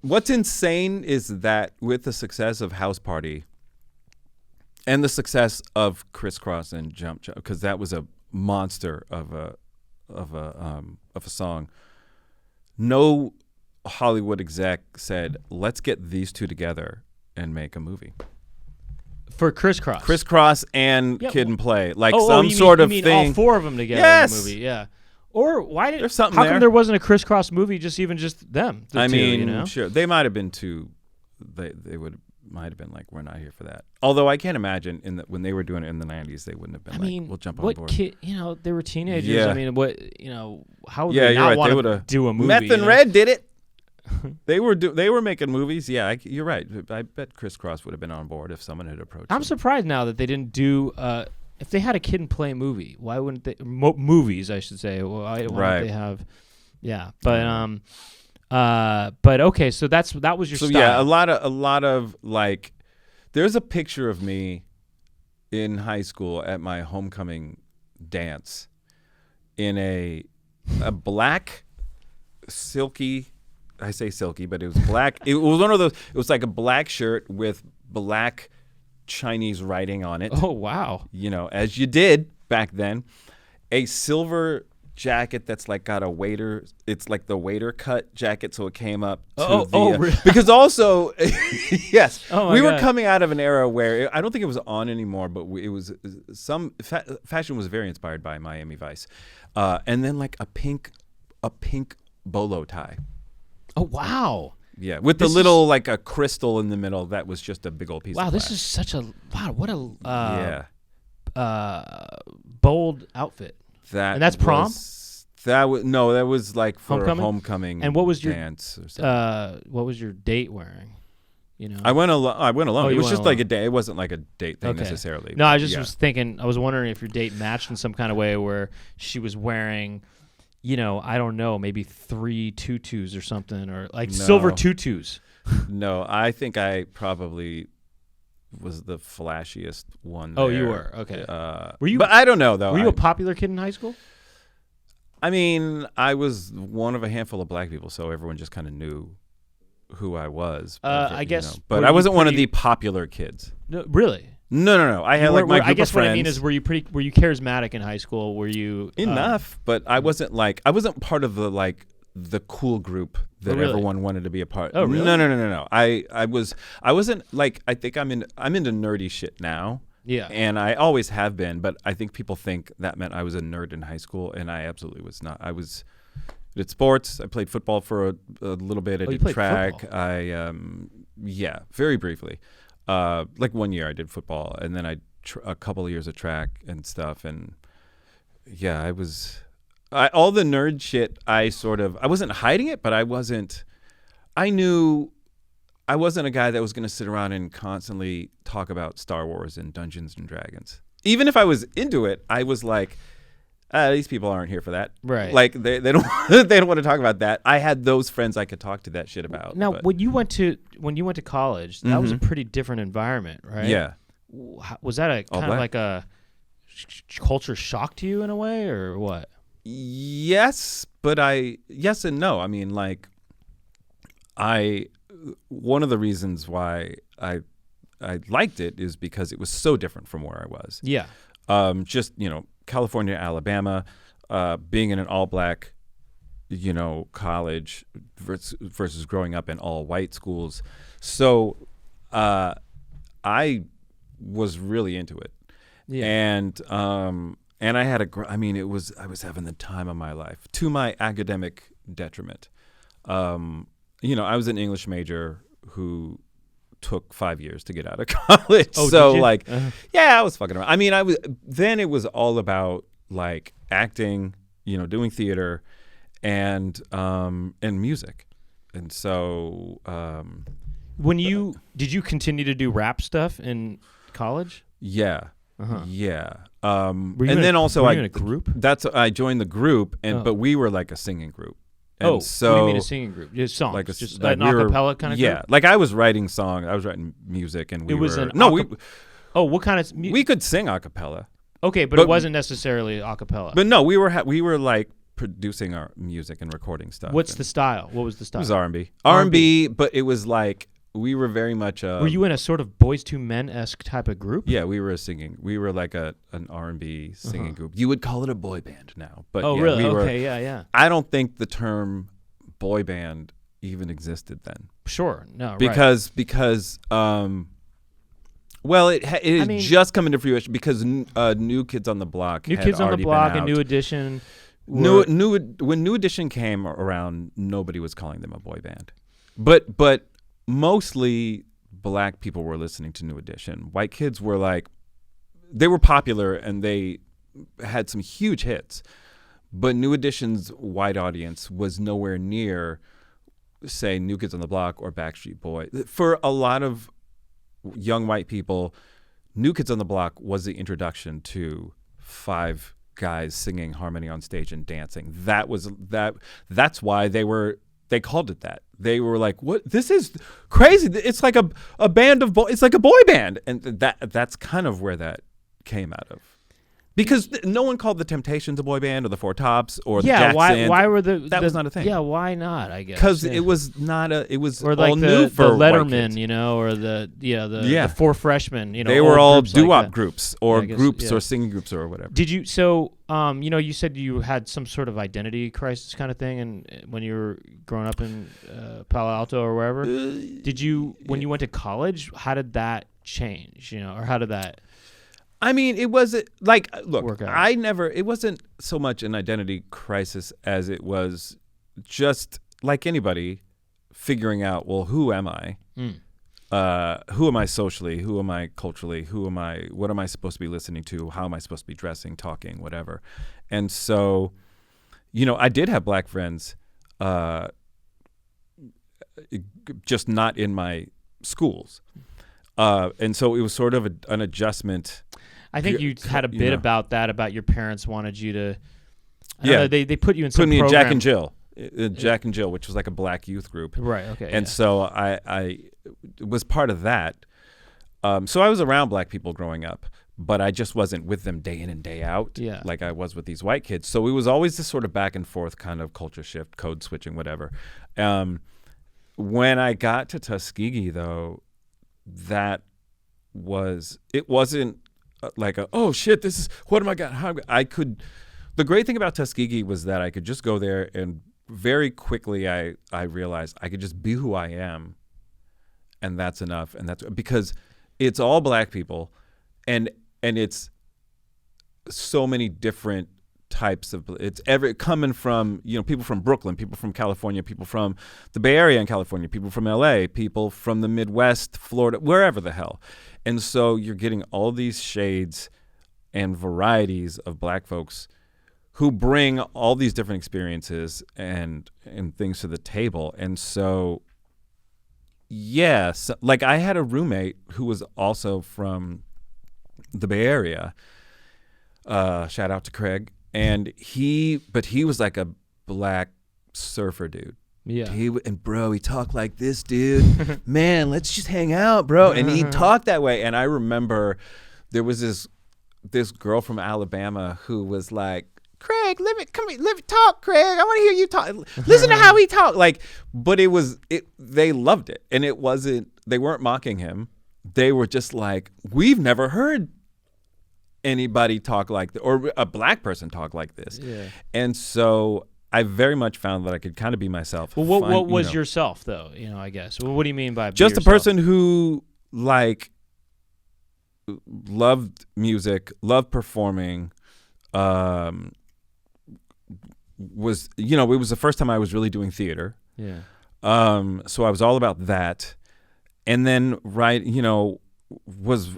What's insane is that with the success of House Party, and the success of Criss Cross and Jump, because that was a monster of a song. No Hollywood exec said, let's get these two together and make a movie. For Criss Cross. Criss Cross and Kid and Play. Like some you sort of mean thing. All four of them together in a movie, yeah. Or why did There's something how there. come there wasn't a Criss Cross movie, just them? Sure. They might have been too they might have been like, we're not here for that. Although I can't imagine when they were doing it in the 90s, they wouldn't have been we'll jump on board. Kid, they were teenagers. Yeah. I mean, how would they not want to do a movie? Meth and Red did it. They were making movies. Yeah, you're right. I bet Criss Cross would have been on board if someone had approached I'm them. surprised now that they didn't do. If they had a Kid and Play movie, why wouldn't they? Movies, I should say. Why Right. don't they have? Yeah, but okay. So that was your So style. yeah, a lot of like, there's a picture of me in high school at my homecoming dance in a black silky. I say silky, but it was black. It was one of those. It was like a black shirt with black Chinese writing on it. Oh wow! You know, as you did back then. A silver jacket that's like got a waiter. It's like the waiter cut jacket, so it came up to really? because also yes, Oh my we were God. coming out of an era where I don't think it was on anymore, but it was fashion was very inspired by Miami Vice, and then like a pink bolo tie. Oh wow! Yeah, with This the little like a crystal in the middle that was just a big old piece. Wow, of this glass. is such a what a yeah. bold outfit. That And that's prom? That was like for homecoming. And what was your dance or something. what was your date wearing? You know, I went alone. Oh, it you was went just like alone. a day. It wasn't like a date thing Okay. necessarily. No, I just Yeah. was thinking. I was wondering if your date matched in some kind of way where she was wearing, you know, I don't know, maybe 3 tutus or something, or like No. silver tutus. No, I think I probably was the flashiest one. Oh, there. you were? Okay. Were you? But I don't know though. Were you a popular kid in high school? I mean, I was one of a handful of black people, so everyone just kind of knew who I was. I guess. But were I you wasn't one of pretty- the popular kids. No, really? No. I had like my group I guess of friends. what I mean is, were you charismatic in high school? Were you Enough, but I wasn't part of the cool group that really? everyone wanted to be a part. Oh, really? No. I wasn't like, I think I'm into nerdy shit now. Yeah. And I always have been, but I think people think that meant I was a nerd in high school, and I absolutely was not. I did sports. I played football for a little bit. I you did played track. football? Very briefly. Like 1 year I did football, and then a couple of years of track and stuff, and yeah, all the nerd shit. I wasn't hiding it, but I knew I wasn't a guy that was going to sit around and constantly talk about Star Wars and Dungeons and Dragons. Even if I was into it, I was like, these people aren't here for that. Right. Like they don't they don't want to talk about that. I had those friends I could talk to that shit about. Now, but when you went to college, that was a pretty different environment, right? yeah. Was that a All kind of black? like a culture shock to you in a way, or what? Yes, but yes and no. I mean, like, one of the reasons why I liked it is because it was so different from where I was. Yeah. Just, California, Alabama, being in an all black, college versus growing up in all white schools. So, I was really into it. Yeah. And I had I was having the time of my life, to my academic detriment. I was an English major who took 5 years to get out of college. Oh, so did you? like, yeah, I was fucking around. I mean, it was all about like acting, doing theater and music. And so, did you continue to do rap stuff in college? yeah. Uh-huh. Yeah. Were you And then also in a group? I joined the group, but we were like a singing group. And so what do you mean a singing group? Just songs, like just like an acapella kind of yeah, group? like I was writing songs, I was writing music, and we It was were an what kind of we could sing a cappella. Okay, but it wasn't necessarily acapella. But no, we were like producing our music and recording stuff. What's the style? What was the style? It was R&B, but it was like we were very much were you in a sort of Boys II Men-esque type of group? Yeah, we were like an R&B singing group. You would call it a boy band now, but Oh, yeah, really? we were, Okay, yeah. I don't think the term boy band even existed then. Sure, no, right. Because it is just coming to fruition because New Kids on the Block New had Kids on the already Block been and out. New Edition. When New Edition came around, nobody was calling them a boy band, but mostly black people were listening to New Edition. White kids were like, they were popular and they had some huge hits, but New Edition's white audience was nowhere near say New Kids on the Block or Backstreet Boy. For a lot of young white people, New Kids on the Block was the introduction to 5 guys singing harmony on stage and dancing. That's why they called it that. They were like, "What? This is crazy! It's like a band of it's like a boy band," and that's kind of where that came out of. Because no one called the Temptations a boy band or the Four Tops or the Jacksons. Why were that was not a thing? Yeah, why not? I guess because it was not it was or like all new for the Letterman, white kids. or the 4 Freshmen. They were all doo-wop like groups or groups or singing groups or whatever. Did you? So you said you had some sort of identity crisis kind of thing, and when you were growing up in Palo Alto or wherever, did you? When you went to college, how did that change? Or how did that? I mean, it wasn't like, look, it wasn't so much an identity crisis as it was just like anybody figuring out, well, who am I? Who am I socially? Who am I culturally? What am I supposed to be listening to? How am I supposed to be dressing, talking, whatever? And so, I did have black friends, just not in my schools. And so it was sort of an adjustment. I think you had a bit about that, about your parents wanted you to. I don't know, they put you in some program. Put me in Jack and Jill, which was like a black youth group. Right. Okay. And so I was part of that. So I was around black people growing up, but I just wasn't with them day in and day out, like I was with these white kids. So it was always this sort of back and forth kind of culture shift, code switching, whatever. When I got to Tuskegee, though, it wasn't like oh shit, this is what am I got? The great thing about Tuskegee was that I could just go there, and very quickly I realized I could just be who I am, and that's enough. And that's because it's all black people, and it's so many different types of, it's coming from people from Brooklyn, people from California, people from the Bay Area in California, people from LA, people from the Midwest, Florida, wherever the hell. And so you're getting all these shades and varieties of black folks who bring all these different experiences and things to the table. And so yes, like I had a roommate who was also from the Bay Area. Shout out to Craig. And he was like a black surfer dude. Yeah. He talked like this, dude. Man, let's just hang out, bro. And he talked that way. And I remember there was this girl from Alabama who was like, Craig, talk, Craig. I want to hear you talk. Listen to how he talked. But they loved it. And they weren't mocking him. They were just like, we've never heard anybody talk like this, or a black person talk like this. Yeah. And so I very much found that I could kind of be myself. Well, what was yourself though? I guess. Well, what do you mean by just a person who loved music, loved performing, was it was the first time I was really doing theater. Yeah. So I was all about that. And then I was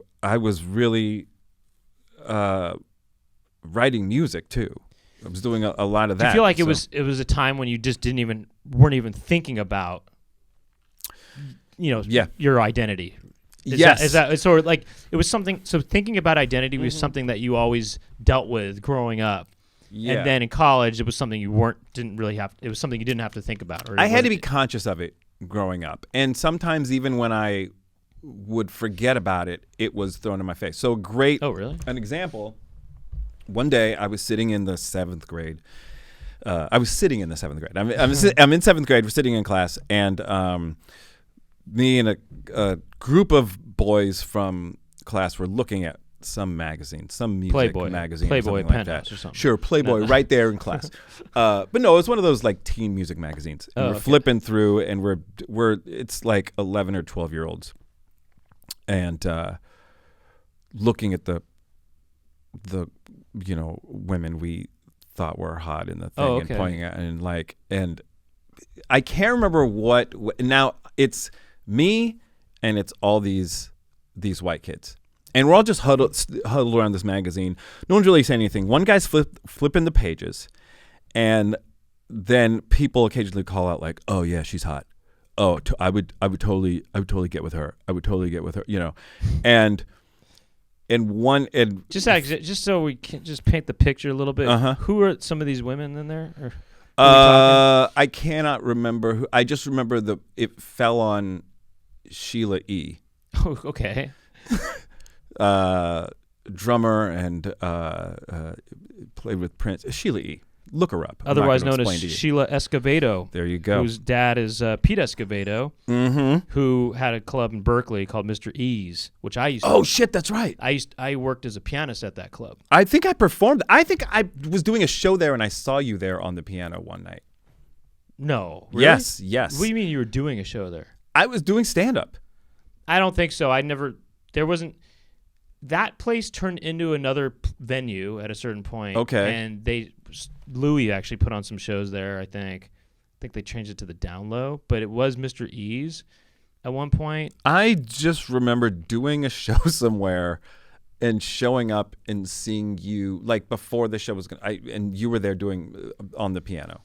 really writing music too. I was doing a lot of that. Do you feel like it was a time when you just weren't even thinking about your identity? Is that sort of like it was something? So thinking about identity was something that you always dealt with growing up. Yeah. And then in college, it was something it was something you didn't have to think about. I had to be conscious of it growing up. And sometimes even when I would forget about it, it was thrown in my face. So an example, one day I was sitting in the 7th grade. I'm in 7th grade, we're sitting in class, and me and a group of boys from class were looking at some magazine, some music magazine, Playboy, or something like that. Or something. Sure, Playboy, right there in class. But no, it was one of those like teen music magazines. And we're flipping through, and it's like 11 or 12-year-olds, and looking at the women we thought were hot in the thing and pointing at and I can't remember what. Now it's me and it's all these white kids. And we're all just huddled around this magazine. No one's really saying anything. One guy's flipping the pages, and then people occasionally call out like, "Oh yeah, she's hot. oh, I would totally get with her. I would totally get with her, you know. And just so we can just paint the picture a little bit. Who are some of these women in there? Or I cannot remember who. I just remember it fell on Sheila E. Oh, okay. Drummer and played with Prince. Sheila E. Look her up. Otherwise known as Sheila Escovedo. There you go. Whose dad is Pete Escovedo, who had a club in Berkeley called Mr. E's, which I used to. Oh, shit, that's right. I worked as a pianist at that club. I think I performed. I think I was doing a show there, and I saw you there on the piano one night. No. Really? Yes. What do you mean you were doing a show there? I was doing stand-up. I don't think so. There wasn't. That place turned into another venue at a certain point. Okay. And Louis actually put on some shows there, I think. I think they changed it to the Down Low, but it was Mr. E's at one point. I just remember doing a show somewhere and showing up and seeing you, like, before the show was going to, and you were there doing on the piano.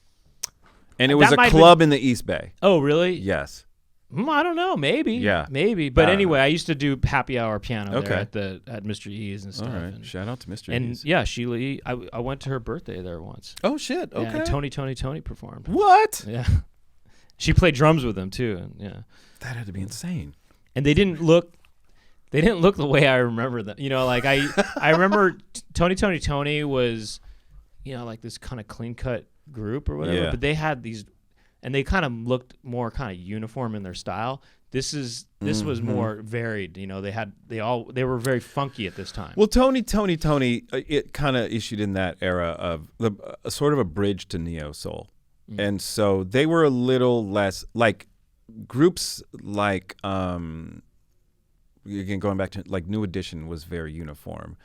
And it was a club in the East Bay. Oh, really? Yes. I don't know. Maybe. Yeah. Maybe. But anyway, I used to do happy hour piano there at Mr. E's and stuff. All right. Shout out to Mr. E's. And yeah, Sheila E. I went to her birthday there once. Oh, shit. Okay. Yeah, and Tony performed. What? Yeah. She played drums with him too. And yeah. That had to be insane. And they didn't look the way I remember them. You know, like I remember Tony was, you know, like this kind of clean cut group or whatever. Yeah. But they had these. And they kind of looked more kind of uniform in their style. This was more varied. You know, they were very funky at this time. Well, Tony, it kind of issued in that era of sort of a bridge to neo soul, and so they were a little less like groups like again going back to like New Edition was very uniform.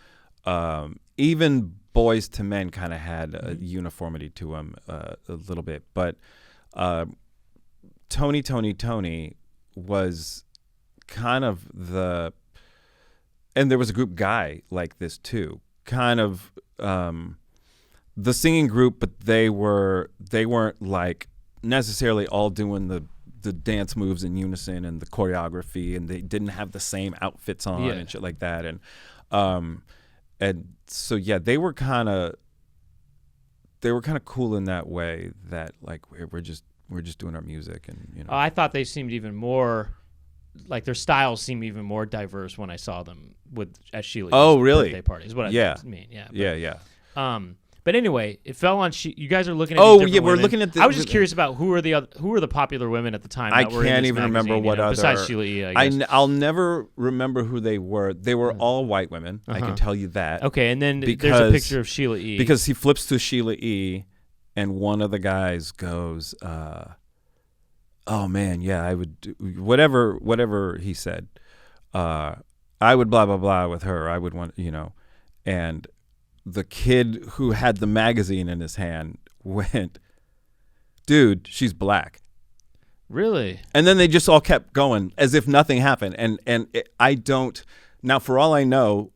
Even Boys to Men kind of had a uniformity to them a little bit, but. Tony was kind of and there was a group Guy like this too, kind of the singing group, but they weren't like necessarily all doing the dance moves in unison and the choreography, and they didn't have the same outfits on and shit like that, and so yeah, they were kind of cool in that way that like we're just doing our music, and you know. I thought they seemed even more like their styles seemed even more diverse when I saw them at Sheila's birthday party. Is what I mean. Yeah. But, yeah. But anyway, it fell on. You guys are looking at. Oh these yeah, we're women. looking at. I was just curious about who are the popular women at the time. I that were in can't this even magazine, remember what other. Besides Sheila E. I guess. I'll never remember who they were. They were all white women. I can tell you that. Okay, and then there's a picture of Sheila E. Because he flips to Sheila E. And one of the guys goes, "Oh man, yeah, I would do whatever he said. I would blah blah blah with her. I would want, you know." And the kid who had the magazine in his hand went, "Dude, she's black." Really? And then they just all kept going as if nothing happened. I don't. Now, for all I know,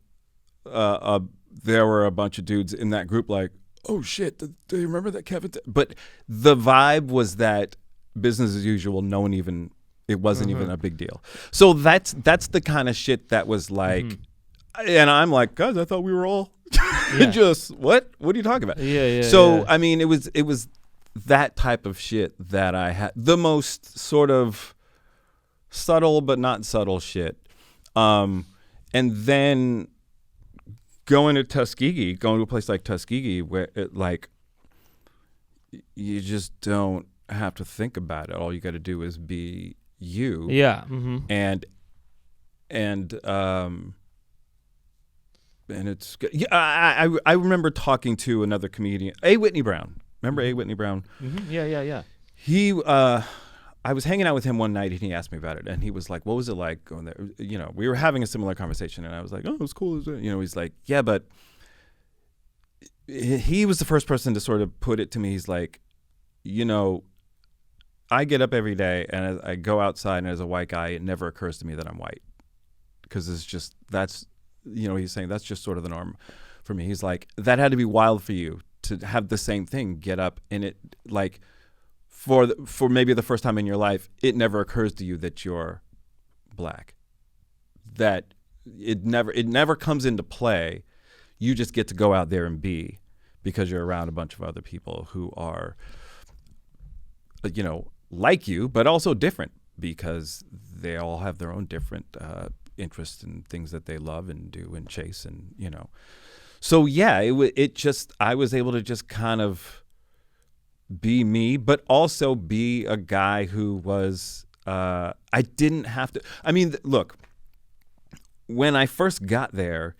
there were a bunch of dudes in that group like, "Oh shit, do you remember that Kevin?" But the vibe was that business as usual. It wasn't even a big deal. So that's the kind of shit that was like, and I'm like, guys, I thought we were all just what are you talking about? Yeah. So I mean, it was that type of shit that I had the most sort of subtle but not subtle shit, and then. Going to a place like Tuskegee, where you just don't have to think about it. All you got to do is be you. Yeah. And it's good. Yeah. I remember talking to another comedian, A. Whitney Brown. Remember A. Whitney Brown? Mm-hmm. Yeah. He I was hanging out with him one night and he asked me about it, and he was like, "What was it like going there?" You know, we were having a similar conversation, and I was like, "Oh, it was cool." You know, he's like, "Yeah, but." He was the first person to sort of put it to me. He's like, "You know, I get up every day and I go outside, and as a white guy, it never occurs to me that I'm white, because he's saying that's just sort of the norm for me." He's like, "That had to be wild for you to have the same thing, get up, and it like." for maybe the first time in your life, it never occurs to you that you're black. That it never comes into play. You just get to go out there and be, because you're around a bunch of other people who are, like you, but also different, because they all have their own different interests and things that they love and do and chase, and So yeah, I was able to just kind of be me, but also be a guy who was. I didn't have to. I mean, look. When I first got there,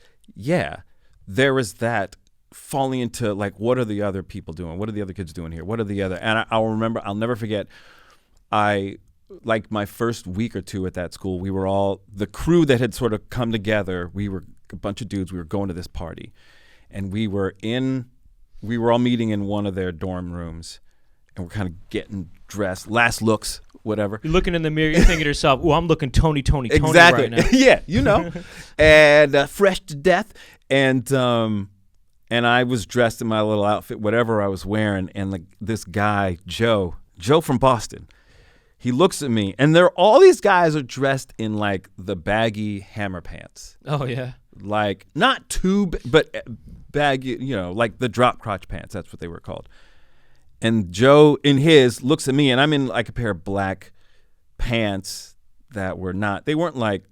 there was that falling into like, what are the other people doing? What are the other kids doing here? What are the other? And I'll never forget. Like my first week or two at that school, we were all the crew that had sort of come together. We were a bunch of dudes. We were going to this party, and we were all meeting in one of their dorm rooms, and we're kind of getting dressed, last looks, whatever. You're looking in the mirror, you're thinking to yourself, "Oh, I'm looking Tony exactly. right now." Yeah, and fresh to death, and I was dressed in my little outfit, whatever I was wearing, and like this guy, Joe from Boston, he looks at me, and all these guys are dressed in like the baggy hammer pants. Oh yeah, like not too, but baggy, like the drop crotch pants. That's what they were called. And Joe in his looks at me, and I'm in like a pair of black pants that they weren't like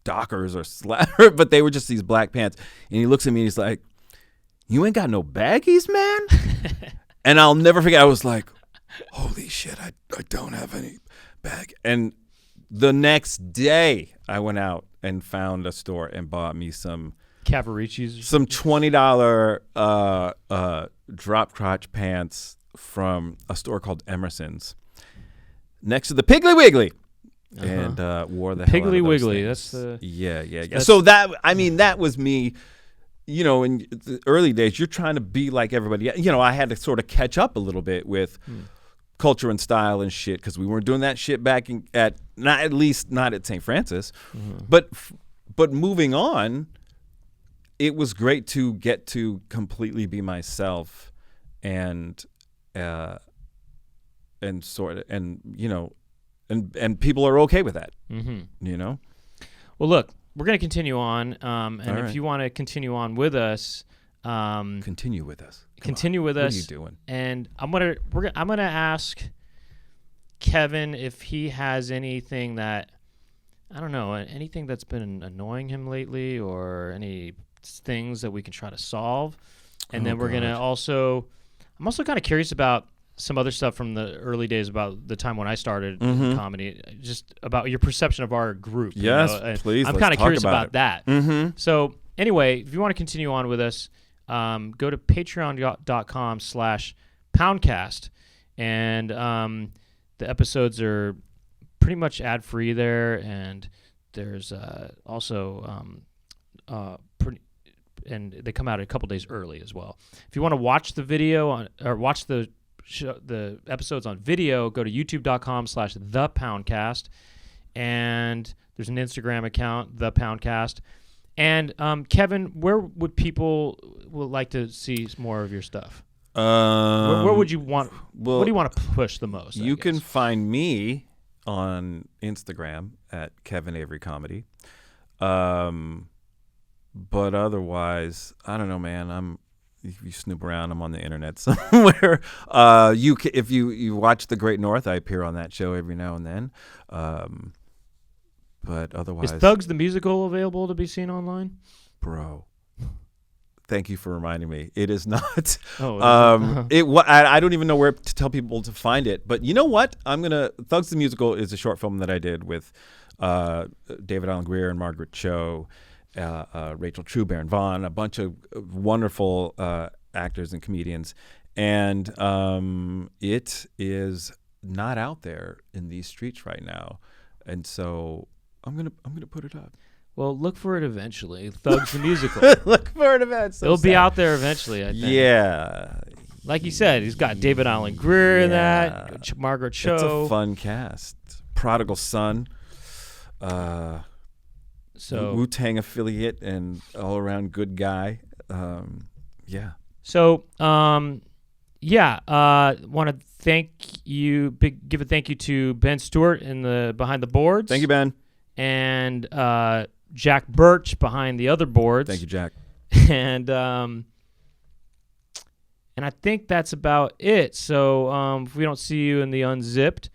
Dockers or Slacker, but they were just these black pants. And he looks at me and he's like, "You ain't got no baggies, man?" And I'll never forget, I was like, holy shit, I don't have any bag. And the next day I went out and found a store and bought me some Cavaricci's, some $20 drop crotch pants from a store called Emerson's next to the Piggly Wiggly, and wore the Piggly hell out of those Wiggly. things. That's the yeah. So that was me. In the early days, you're trying to be like everybody. I had to sort of catch up a little bit with culture and style and shit, because we weren't doing that shit back at least not at St. Francis. But moving on, it was great to get to completely be myself, and people are okay with that. Well, look, we're going to continue on, and All if right. you want to continue on with us, continue with us. Continue with What us. are you doing? And I'm gonna ask Kevin if he has anything that, I don't know, anything that's been annoying him lately, or any things that we can try to solve. And then we're gonna I'm also kind of curious about some other stuff from the early days, about the time when I started in comedy, just about your perception of our group. Yes, please. I'm let's kind of talk curious about that. So anyway, if you want to continue on with us, go to patreon.com/Poundcast, and the episodes are pretty much ad-free there, and there's also and they come out a couple days early as well. If you want to watch the video or watch the episodes on video, go to youtube.com/thepoundcast, and there's an Instagram account, the Poundcast. And Kevin, where would people like to see more of your stuff? Where would you want? What do you want to push the most? You can find me on Instagram at Kevin Avery Comedy. But otherwise, I don't know, man. If you snoop around, I'm on the internet somewhere. If you watch The Great North, I appear on that show every now and then. But otherwise, is Thugs the Musical available to be seen online? Bro, thank you for reminding me. It is not. Oh, I don't even know where to tell people to find it. But you know what? Thugs the Musical is a short film that I did with David Alan Grier and Margaret Cho, Rachel True, Baron Vaughn, a bunch of wonderful actors and comedians, and it is not out there in these streets right now, and so I'm gonna put it up. Well, look for it eventually. Thugs the Musical. Look for it eventually. It'll be out there eventually, I think. Yeah. Like you said, he's got David Alan Grier in that, Margaret Cho. It's a fun cast. Prodigal Son. So Wu-Tang affiliate and all around good guy. Yeah. So yeah, want to give a thank you to Ben Stewart in the behind the boards. Thank you, Ben. And Jack Birch behind the other boards. Thank you, Jack. And I think that's about it. So if we don't see you in the Unzipped,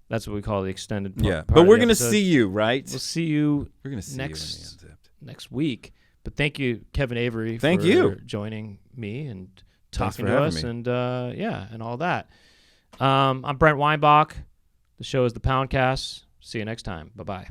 that's what we call the extended part. Yeah, of but we're the gonna episode. see you, right? We'll see you We're gonna see next you in the Unzipped. next week. But thank you, Kevin Avery, Thank for you. joining me and Thanks talking for to having us me. and and all that. I'm Brent Weinbach. The show is the Poundcast. See you next time. Bye-bye.